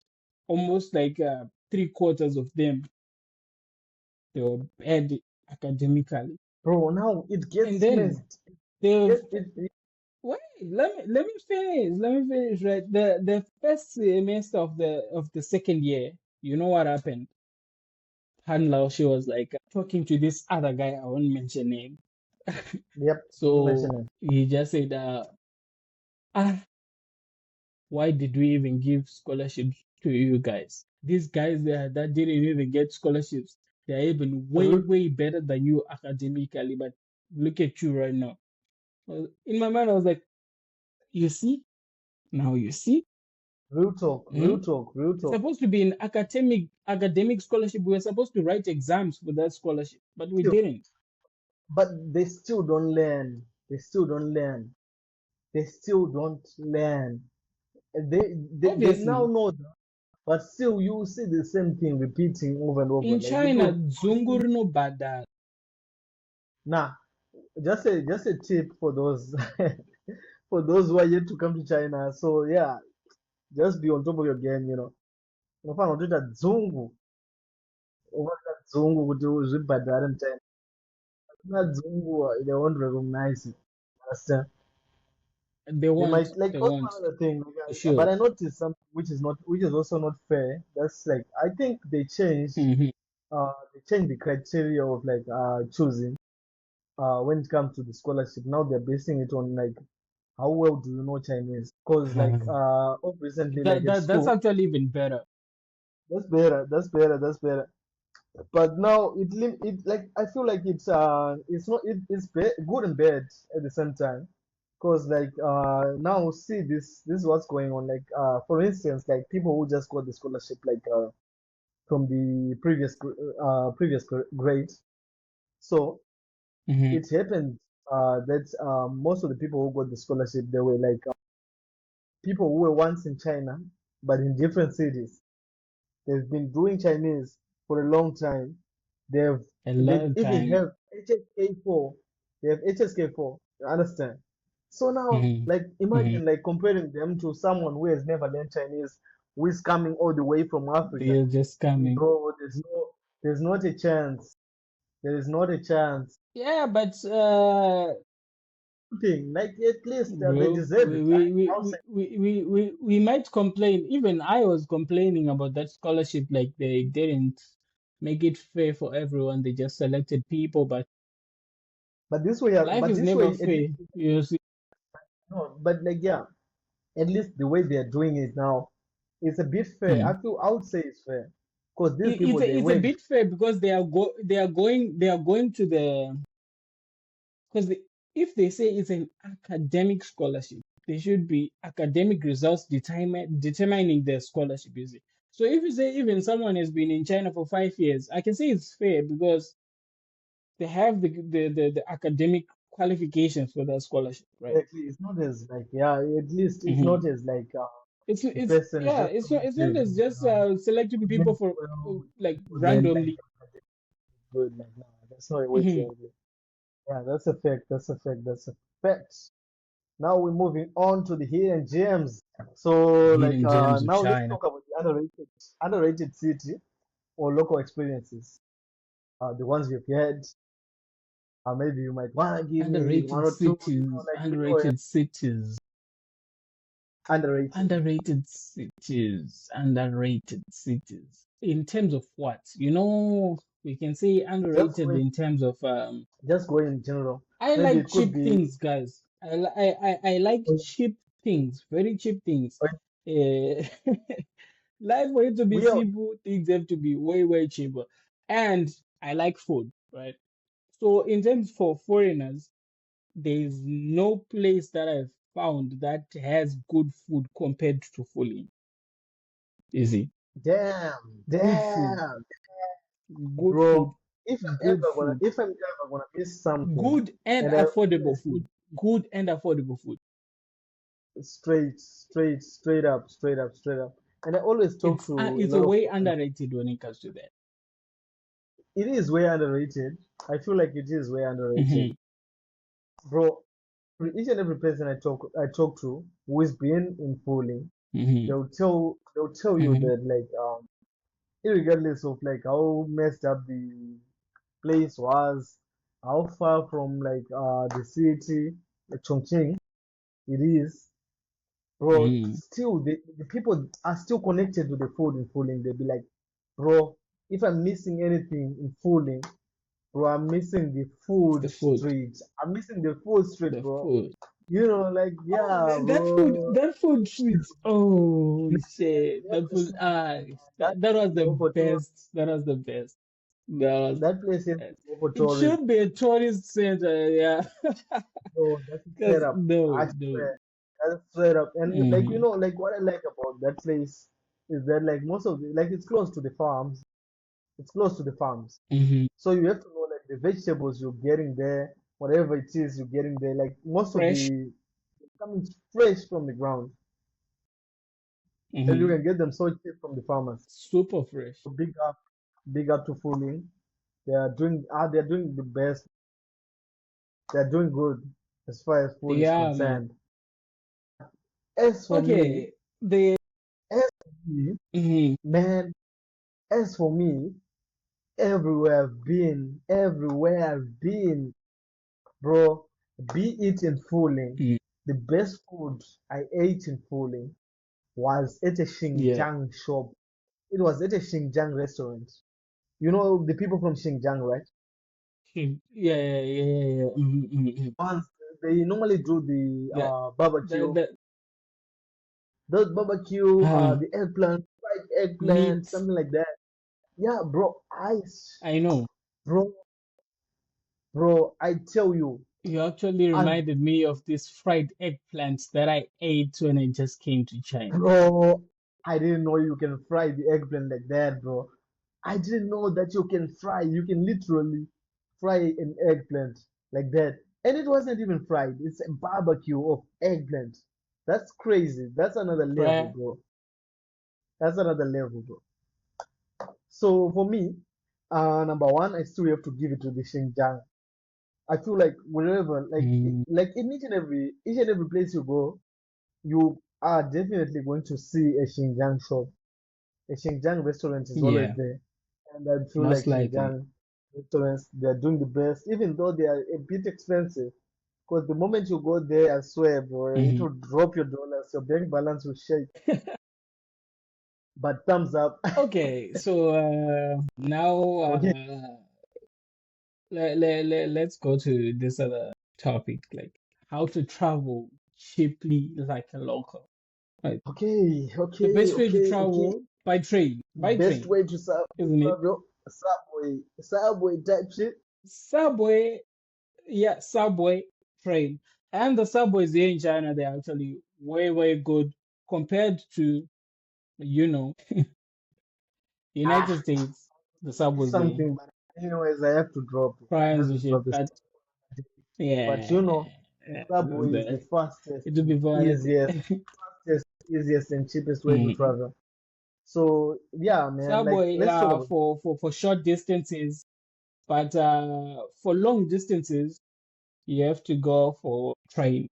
almost like three-quarters of them, they were bad academically. bro, now it And gets then messed. they've It, wait, let me finish. Let me finish. Right, the first semester of the second year, you know what happened? Han Lao, she was like talking to this other guy. I won't mention name. yep, don't So mention it. he just said, ah, why did we even give scholarships to you guys? These guys there that didn't even get scholarships, they're even way, Real, way better than you academically. But look at you right now. In my mind, I was like, you see, now you see. real talk, Hmm? real talk, real It's talk. supposed to be an academic scholarship. We were supposed to write exams for that scholarship, but we Still, didn't. but they still don't learn. They still don't learn. They still don't learn. They now Obviously, know that, but still you see the same thing repeating over and over. in Like China, because Dzungur no badal. nah, just a tip for those for those who are yet to come to China. So yeah, just be on top of your game, you know. Unofana kutoita dzungu, unoita dzungu kuti uzvibhadhare muchina. Pasina dzungu, they won't recognize it. Understand? They They want, might like they also want, another thing, for but sure. I noticed something which is also not fair. That's like I think Hmm. they changed the criteria of like choosing when it comes to the scholarship. Now they're basing it on like how well do you know Chinese? Because like of recently like at That's school, actually even better. that's better, that's better, that's better. But now it like I feel like it's not good and bad at the same time. Because like now see this is what's going on. Like for instance, like people who just got the scholarship like from the previous grade. So Hmm. it happened that most of the people who got the scholarship they were like people who were once in China but in different cities. They've been doing Chinese for a long time. They've A they've long even time. have HSK4. They have HSK4. You understand? So now, Hmm. like Hmm. imagine like comparing them to someone who has never learned Chinese, who is coming all the way from Africa. They're just coming. Bro, there's not a chance. There is not a chance. Yeah, but Thing like at least they bro, deserve it. I'll say. we might complain. Even I was complaining about that scholarship, like they didn't make it fair for everyone. They just selected people, but life But is this never way, at fair. least You see, no. But like yeah, at least the way they are doing it now, it's a bit fair. hmm. I would say it's fair because these It's people they it's a went. bit fair because they are going to the because if they say it's an academic scholarship, they should be academic results determining the scholarship. You see, so if you say even someone has been in China for 5 years, I can say it's fair because they have the academic qualifications for that scholarship, right? Exactly. It's not as like, yeah, at least it's Hmm not as like the it's person is yeah, just it's not committed as and just selecting doing people for well, like then like randomly. good, like no, that's not a way to Hmm do it. Yeah, that's a fact. That's a fact. That's a fact. Now we're moving on to the hidden gems. So like Hidden gems of now let's China. talk about the underrated city or local experiences. The ones you've had. Maybe you might wanna give me one Underrated or two, cities, like which were underrated cities, underrated. underrated cities, underrated cities. In terms of what? We can say Just underrated going in terms of just going in general. I Maybe like it could cheap be things, guys. I like cheap things, very cheap things. Uh, life for it to be we are simple, things have to be way, way cheaper. And I like food, right? So in terms for foreigners, there is no place that I've found that has good food compared to Fulham. Easy. damn, Good food, damn, good food, bro. good food, If I'm ever gonna miss something, good and and I affordable always food, good and affordable food. straight up, and I always talk to a It's a lot of way foreigners. underrated when it comes to that. It is way underrated. I feel like it is way underrated, Hmm bro. For each and every person I talk to who is been in Foley, hmm they'll tell you hmm that like regardless of like how messed up the place was, how far from like the city, like Chongqing it is, bro. hmm Still, the people are still connected to the food in Fuling. They'll be like, bro, if I'm missing anything in Fuling, bro, I'm missing the It's food the food, street. I'm missing the food street, the bro. food. You know, like Oh, yeah, bro. that food treats. Oh shit, That that place food. is that That place was is the go for tourists. best. That was the best. That was the That place is best. go for It tourists. should be a tourist center, yeah. So that's straight Cause up. I no, no. swear. That's straight up. And like Hmm like what I like about that place is that like most of the like it's close to the farms. It's close to the farms. hmm So you have to know like the vegetables you're getting there, whatever it is you're getting there, like most of Fresh. the coming fresh from the ground. And you Hmm can get them so cheap from the farmers. Super fresh. So big up to Fuling. They're doing the best. They're doing good as far as food is Yeah, man. concerned. As for me, Okay. The as for me, hmm man, as for me, everywhere I've been, bro, be it in Fuling, the best food I ate in Fuling was at a yeah. Xinjiang shop. It was at a Xinjiang restaurant. You know the people from Xinjiang, right? Yeah. Once they normally do the That barbecue, that those barbecue, uh the eggplant, fried eggplant, meat. something like that. Yeah, bro, I know. bro, I tell you, You actually and reminded me of these fried eggplants that I ate when I just came to China. bro, I didn't know you can fry the eggplant like that, bro. I didn't know that you can literally fry an eggplant like that. And it wasn't even fried, it's a barbecue of eggplant. That's crazy. That's another level, Fry. bro. That's another level, bro. So for me, number one, I still have to give it to the Xinjiang. I feel like wherever, Mm, like in each and every place you go, you are definitely going to see a Xinjiang shop. A Xinjiang restaurant is always yeah, there. And I feel like most likely. Xinjiang restaurants, they're doing the best, even though they are a bit expensive. Because the moment you go there, I swear, bro, it Mhm. will drop your dollars, your bank balance will shake. But thumbs up. Okay, so now Okay. let's go to this other topic, like how to travel cheaply like a local. Right. The best way to Okay. travel by Best train, way to isn't it? travel, subway type shit. Subway, yeah, subway, train. And the subways here in China, they're actually way, way good compared to, you know, United Ah, States, the subways there, something, but anyways, I have to drop it. I crying have and to shit. drop this. But But Yeah, you know, yeah, subway is the fastest, it will be valid. easiest and cheapest way to Mm. travel. So yeah, man, like Subway, let's talk about for short distances, but for long distances, you have to go for train,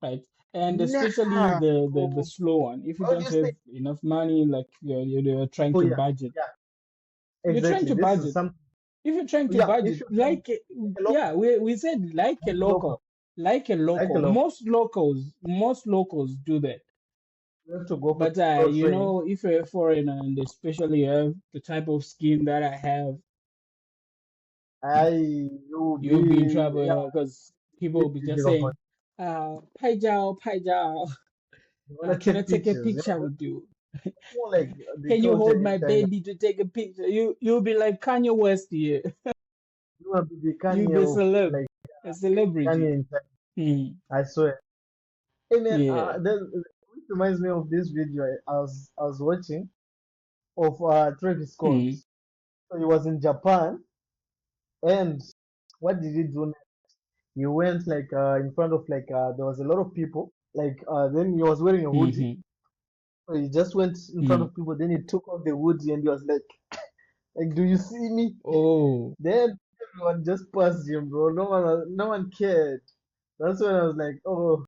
right? And especially nah. the Oh, slow one. If you how do don't you have say? enough money, like you're trying Oh to yeah, budget, yeah, you're trying exactly. to This is budget. some If you're trying to yeah. If budget, you're trying like like a yeah, local, we said like a local, like a like a local. local, Most locals do that. you have to go for But the train. if you're a foreigner and especially you have the type of skin that I have, I you will you'll be in be yeah, trouble because people will bit be just difficult. saying, Pai Jiao, Pai Jiao, You wanna can I take take a pictures, you picture know, with you? more like the Can you culture hold in my China. baby to take a picture? You'll be like Kanye West here. You want to be You'll Kanye be a of celeb, like a Kanye celebrity. in China. Hmm. I swear. Hey man, Yeah. it reminds me of this video I was watching of Travis Scott. Hmm. So he was in Japan, and what did he do? He went like in front of like there was a lot of people. Like then he was wearing a hoodie. Hmm. So he just went in front Hmm. of people. Then he took off the hoodie and he was like, do you see me? Oh, Then everyone just passed him, bro. No one cared. That's when I was like, oh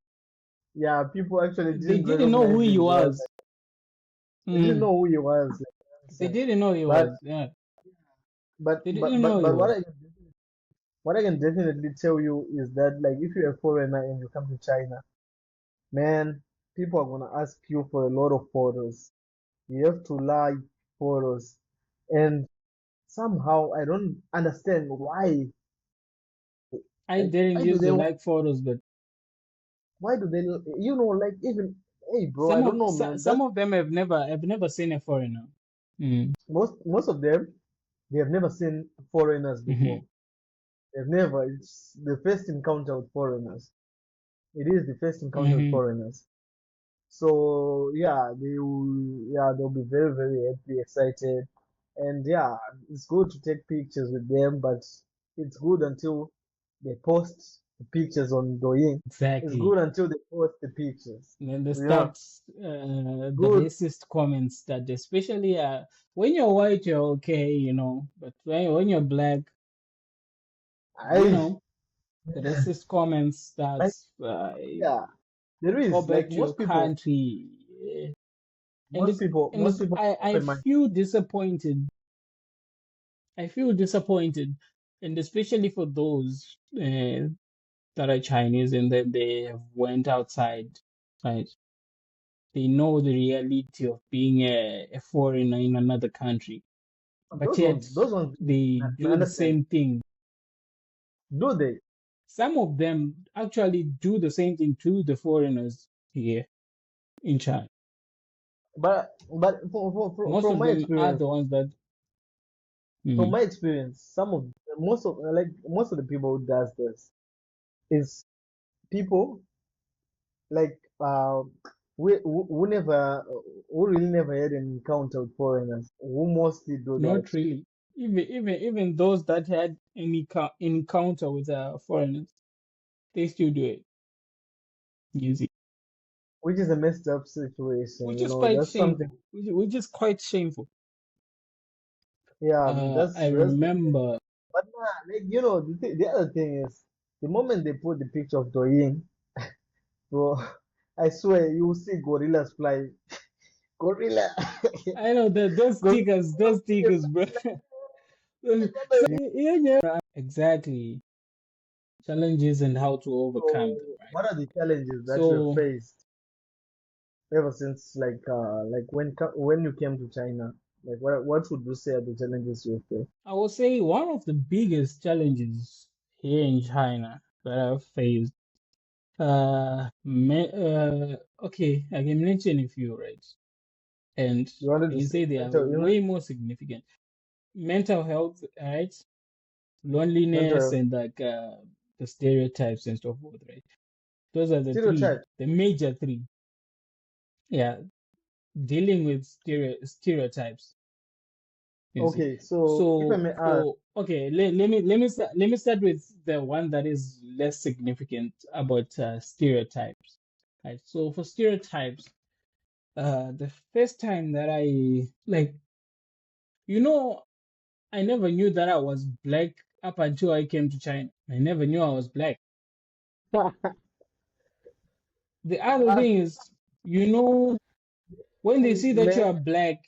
yeah, people actually they didn't didn't know who recognize he him, bro. was. They didn't Hmm. know who he was. Like, you They understand? didn't know he But was. Yeah. but They but didn't know but he but was. what I can definitely tell you is that like if you're a foreigner and you come to China, man, people are gonna ask you for a lot of photos. You have to like photos, and somehow I don't understand why. I Like didn't used to like photos, but why do they you know like even hey bro, I don't know man. some That of them have never seen a foreigner. Mm. most of them they have never seen foreigners Hmm. before. They've never. It's the first encounter with foreigners. It is the first encounter with Hmm. foreigners. So yeah, they'll be very very happy, excited, and yeah, it's good to take pictures with them, but it's good until they post the pictures on Douyin. It's Exactly. good until they post the pictures. And then they Yeah, start the good. racist comments that especially when you're white you're okay, but when you're black, you I know, the racist comments like starts yeah, there go is back like to your country. And most people I open mind. feel disappointed. I feel disappointed, and especially for those that are Chinese and then they have went outside, right? They know the reality of being a foreigner in another country, but yet Those ones, they I do the understand. same thing. Do they? Some of them actually do the same thing to the foreigners here in China. But Most from of my them are experience, the ones that. from Mhm. my experience, most of the people who does this is people like who never who really never had an encounter with foreigners who mostly do that. Not really. Even those that had any encounter with foreigners, they still do it. You see, Which is a messed up situation, which you is know. quite That's something. shameful. Which is quite shameful. Yeah, I that's the thing. remember. But nah, like you know, the other thing is the moment they put the picture of Douyin, bro, I swear you will see gorillas fly. Gorilla. I know that Gorilla. those stickers, bro. So, yeah, yeah. Exactly. Challenges and how to overcome them, So, right? what are the challenges that you have So faced ever since, like when you came to China? Like, what would you say are the challenges you faced? I would say one of the biggest challenges here in China that I've faced. Okay, I can mention a few, right? And You wanted I to can say say they are mental illness, way more significant. Mental health, right? Loneliness mental and like the stereotypes and so forth, right? Those are stereotype. the major three. Yeah, dealing with stereotypes. You see. Okay, so if I So may ask, for okay, let me start with the one that is less significant about stereotypes. Right. So for stereotypes, the first time that I like, you know, I never knew that I was black up until I came to China. I never knew I was black. The other ah, thing is, you know, when they see that you man, are black,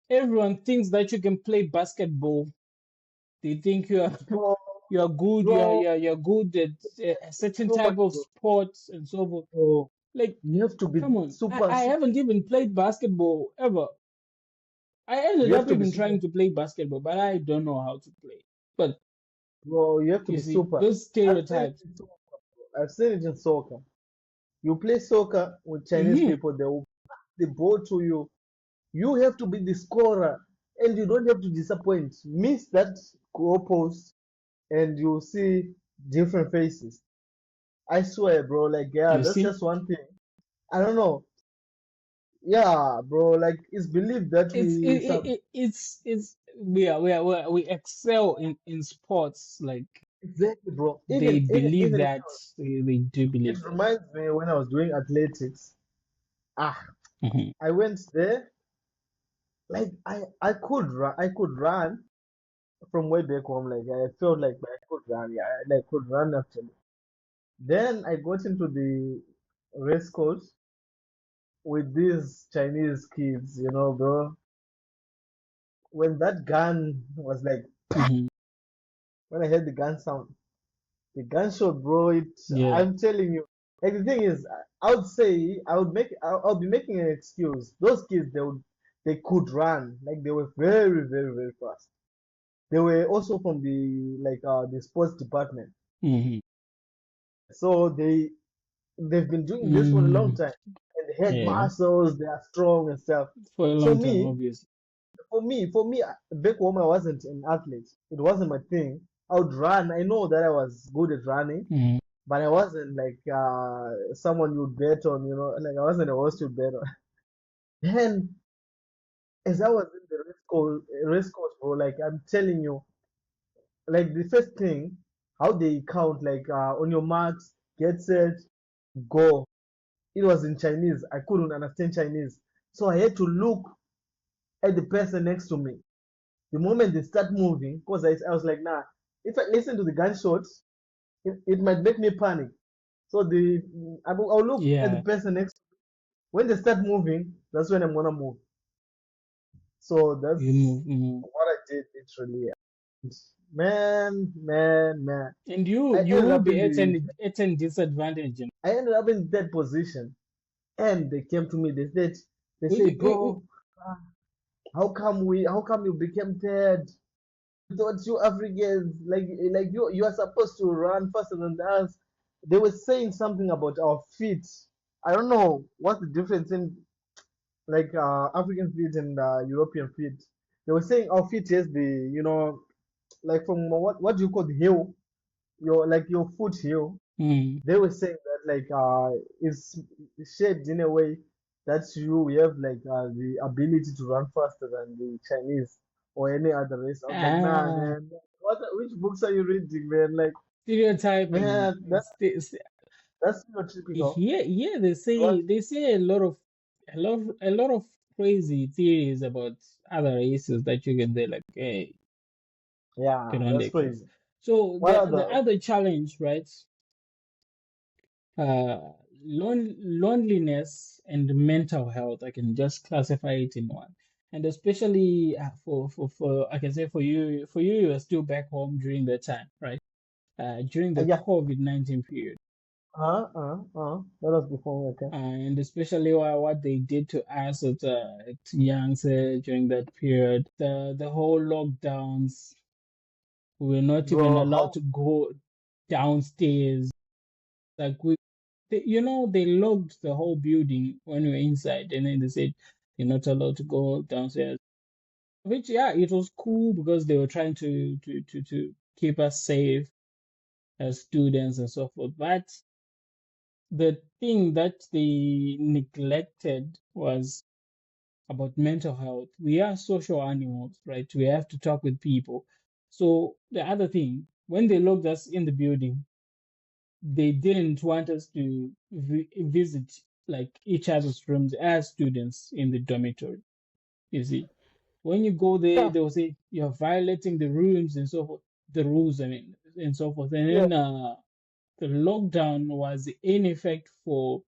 everyone thinks that you can play basketball. They think bro, you are good. bro, You're good at a certain so much, type of bro. sports and so forth. So Like, you have to be come on, super, I super. haven't even played basketball ever. I ended You have up to be even super, trying to play basketball, but I don't know how to play. But bro. You have to you be see, super. those I've seen it stereotypes. in soccer, bro. I've seen it in soccer. You play soccer with Chinese Hmm. people, they will pass the ball to you. You have to be the scorer, and you don't have to disappoint. Miss that goalpost, and you see different faces. I swear, bro. Like, yeah, You that's see, just one thing. I don't know. Yeah, bro. Like, it's believed that we some it's we excel in sports. Like exactly, bro. they believe Even if that they do it believe that. reminds me when I was doing athletics. Ah, Hmm. I went there. Like, I could run from way back home. Like, I felt like I could run. Yeah, I could run actually. Then I got into the race course with these Chinese kids, bro. When that gun was like, Hmm. when I heard the gun sound, the gunshot, bro, Yeah. I'm telling you. Like, the thing is, I would say, I'll be making an excuse. Those kids, they could run. Like, they were very, very, very fast. They were also from the sports department. Hmm. So they've been doing this for a long Hmm. time. And they had Yeah. muscles, they are strong and stuff. For a So long time, me, obviously. for me, back home, I wasn't an athlete. It wasn't my thing. I would run. I know that I was good at running, Hmm. but I wasn't like someone you would bet on. Like, I wasn't a horse you would bet on. Then, as I was in the race course, bro, like, I'm telling you, like, the first thing, how they count, like, on your marks, get set, go. It was in Chinese. I couldn't understand Chinese, so I had to look at the person next to me. The moment they start moving, because I was like, nah, if I listen to the gunshots, it might make me panic. So I'll look at the Yeah. person next. When they start moving, that's when I'm gonna move. So You that's move. Mhm. what I did literally. And man, man, man. And you I you ended will up be in the at an disadvantage. I ended up in that position. And they came to me, they said, We, bro, uh, how come you became third? We thought you Africans, like you are supposed to run faster than us. They were saying something about our feet. I don't know what's the difference in like African feet and European feet. They were saying our feet has like from what do you call the heel, your foot heel. mm, They were saying that like it's shaped in a way that we have like the ability to run faster than the Chinese or any other race. I was like, nah, ah, man. Which books are you reading, man? Like, stereotyping. man, that's not typical. Here What? they say a lot of crazy theories about other races that you can say like, hey, Yeah, cannot that's exist. crazy. So What the other? other challenge, right? Uh, Loneliness and mental health. I can just classify it in one. And especially for I can say for you you were still back home during that time, right? During the Yeah. COVID-19 period. That was before. Okay. And especially what they did to us at Yangtze during that period, the whole lockdowns, we were not even Bro, allowed how? to go downstairs. Like they locked the whole building when we were inside, and then they said you're not allowed to go downstairs. Which yeah, it was cool because they were trying to keep us safe as students and so forth. But the thing that they neglected was about mental health. We are social animals, right? We have to talk with people. So the other thing, when they locked us in the building, they didn't want us to visit like each other's rooms as students in the dormitory. You see, when you go there, Yeah, they will say you're violating the rooms and so forth, the rules, I mean, and so forth. And yeah, then the lockdown was in effect for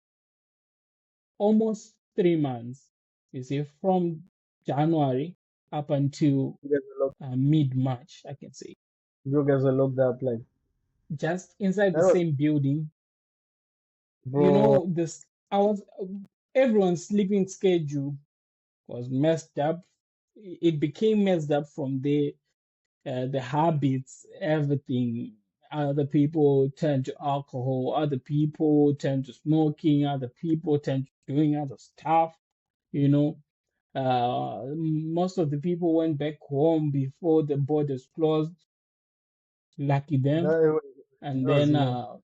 almost 3 months. You see, from January up until you guys were locked, mid March, I can say, you guys were locked up, like just inside the that was, same building. You bro. know, this I was everyone's sleeping schedule was messed up. It became messed up from there. The habits, everything. Other people turn to alcohol. Other people turn to smoking. Other people turn to doing other stuff. You know, most of the people went back home before the borders closed. Lucky them. That, And that was then enough.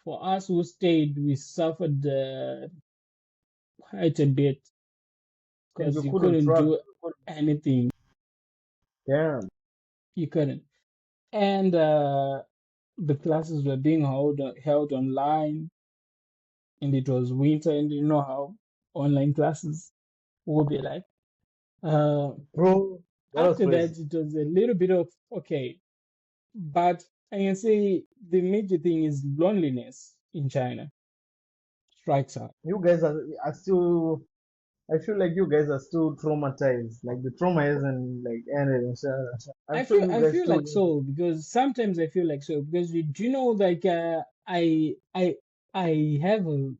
for us who stayed, we suffered quite a bit And because you you couldn't couldn't travel. do anything. Damn, You couldn't. And the classes were being held online, and it was winter, and you know how online classes will be like. Uh, bro, that was After crazy. that, it was a little bit of okay, but I can say the major thing is loneliness in China strikes out. You guys are still. I feel like you guys are still traumatized. Like the trauma isn't like ended. And so, I'm sure you I guys feel still. like so because sometimes I feel like so because do you know like I have a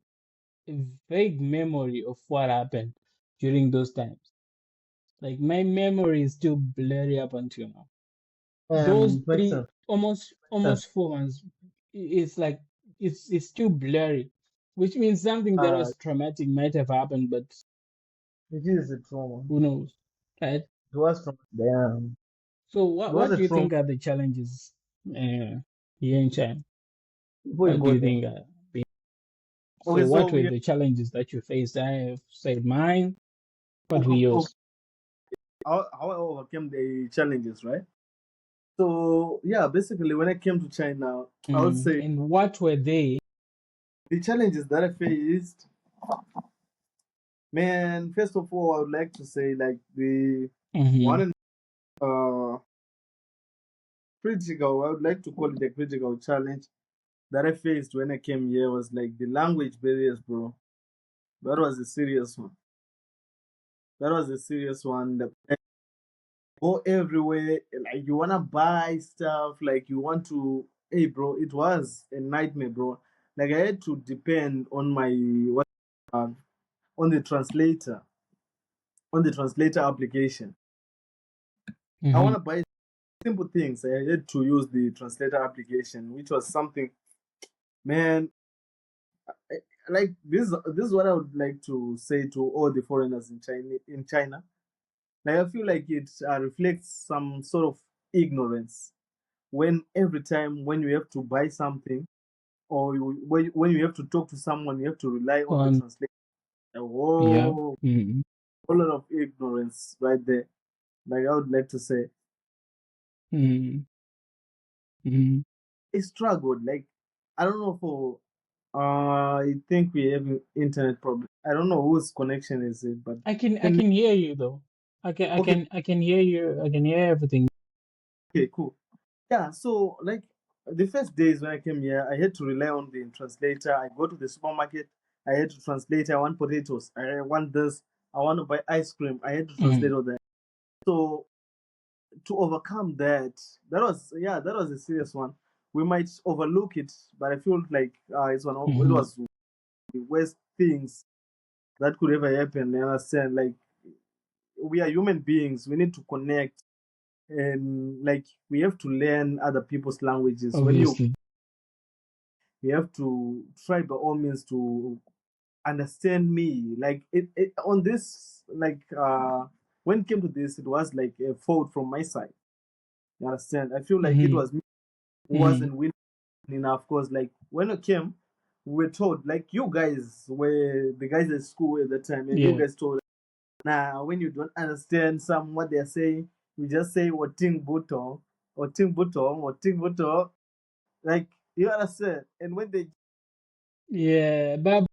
vague memory of what happened during those times. Like my memory is still blurry up until now. Those Makes three sense. Makes sense. almost 4 months, it's like it's still blurry, which means something that Uh, was traumatic might have happened, but it is a trauma. who knows, right? It was from damn. So It was what a do you trauma think are the challenges here in China? before you What do go you there. think? So Okay, so what were we the challenges that you faced? I have said mine. What were okay, yours? how I overcame the challenges, right? So yeah, basically when I came to China, I would say And what were they? the challenges that I faced, man, first of all, I would like to say like the one Mm-hmm. and critical, I would like to call it a critical challenge that I faced when I came here was like the language barriers, bro. That was a serious one. That was a serious one. Like, go everywhere, like you wanna buy stuff, like you want to. Hey, bro, it was a nightmare, bro. Like I had to depend on my what on the translator, on the translator application. I Mm-hmm. wanna buy simple things. I had to use the translator application, which was something, man. Like this is what I would like to say to all the foreigners in China. Like I feel like it reflects some sort of ignorance when every time when you have to buy something or when you have to talk to someone, you have to rely on the On translator. A yeah. Mm-hmm. whole lot of ignorance right there. Like I would like to say, Mm-hmm. Mm-hmm. I struggled. Like I don't know for. I think we have an internet problem. I don't know whose connection is it, but I can can hear you though. okay, I can hear you. I can hear everything. okay, cool. Yeah, so like the first days when I came here, I had to rely on the translator. I go to the supermarket, I had to translate. I want potatoes. I want this. I want to buy ice cream. I had to translate Mm-hmm. all that. So to overcome that, that was a serious one. We might overlook it, but I feel like it Mm-hmm. was the worst things that could ever happen. You understand? Like we are human beings. We need to connect, and like we have to learn other people's languages. When Obviously. you have to try by all means to understand me. Like it on this like when it came to this, it was like a fault from my side. You understand? I feel like it Mm-hmm. was me who Mm-hmm. wasn't willing enough. Cause like when I came, we were told like you guys were the guys at school at the time, and you Yeah. guys told Now, when you don't understand some what they're saying, you just say "Wating buto," or "Ting buto," or "Ting buto." Like you understand, and when they Yeah, bye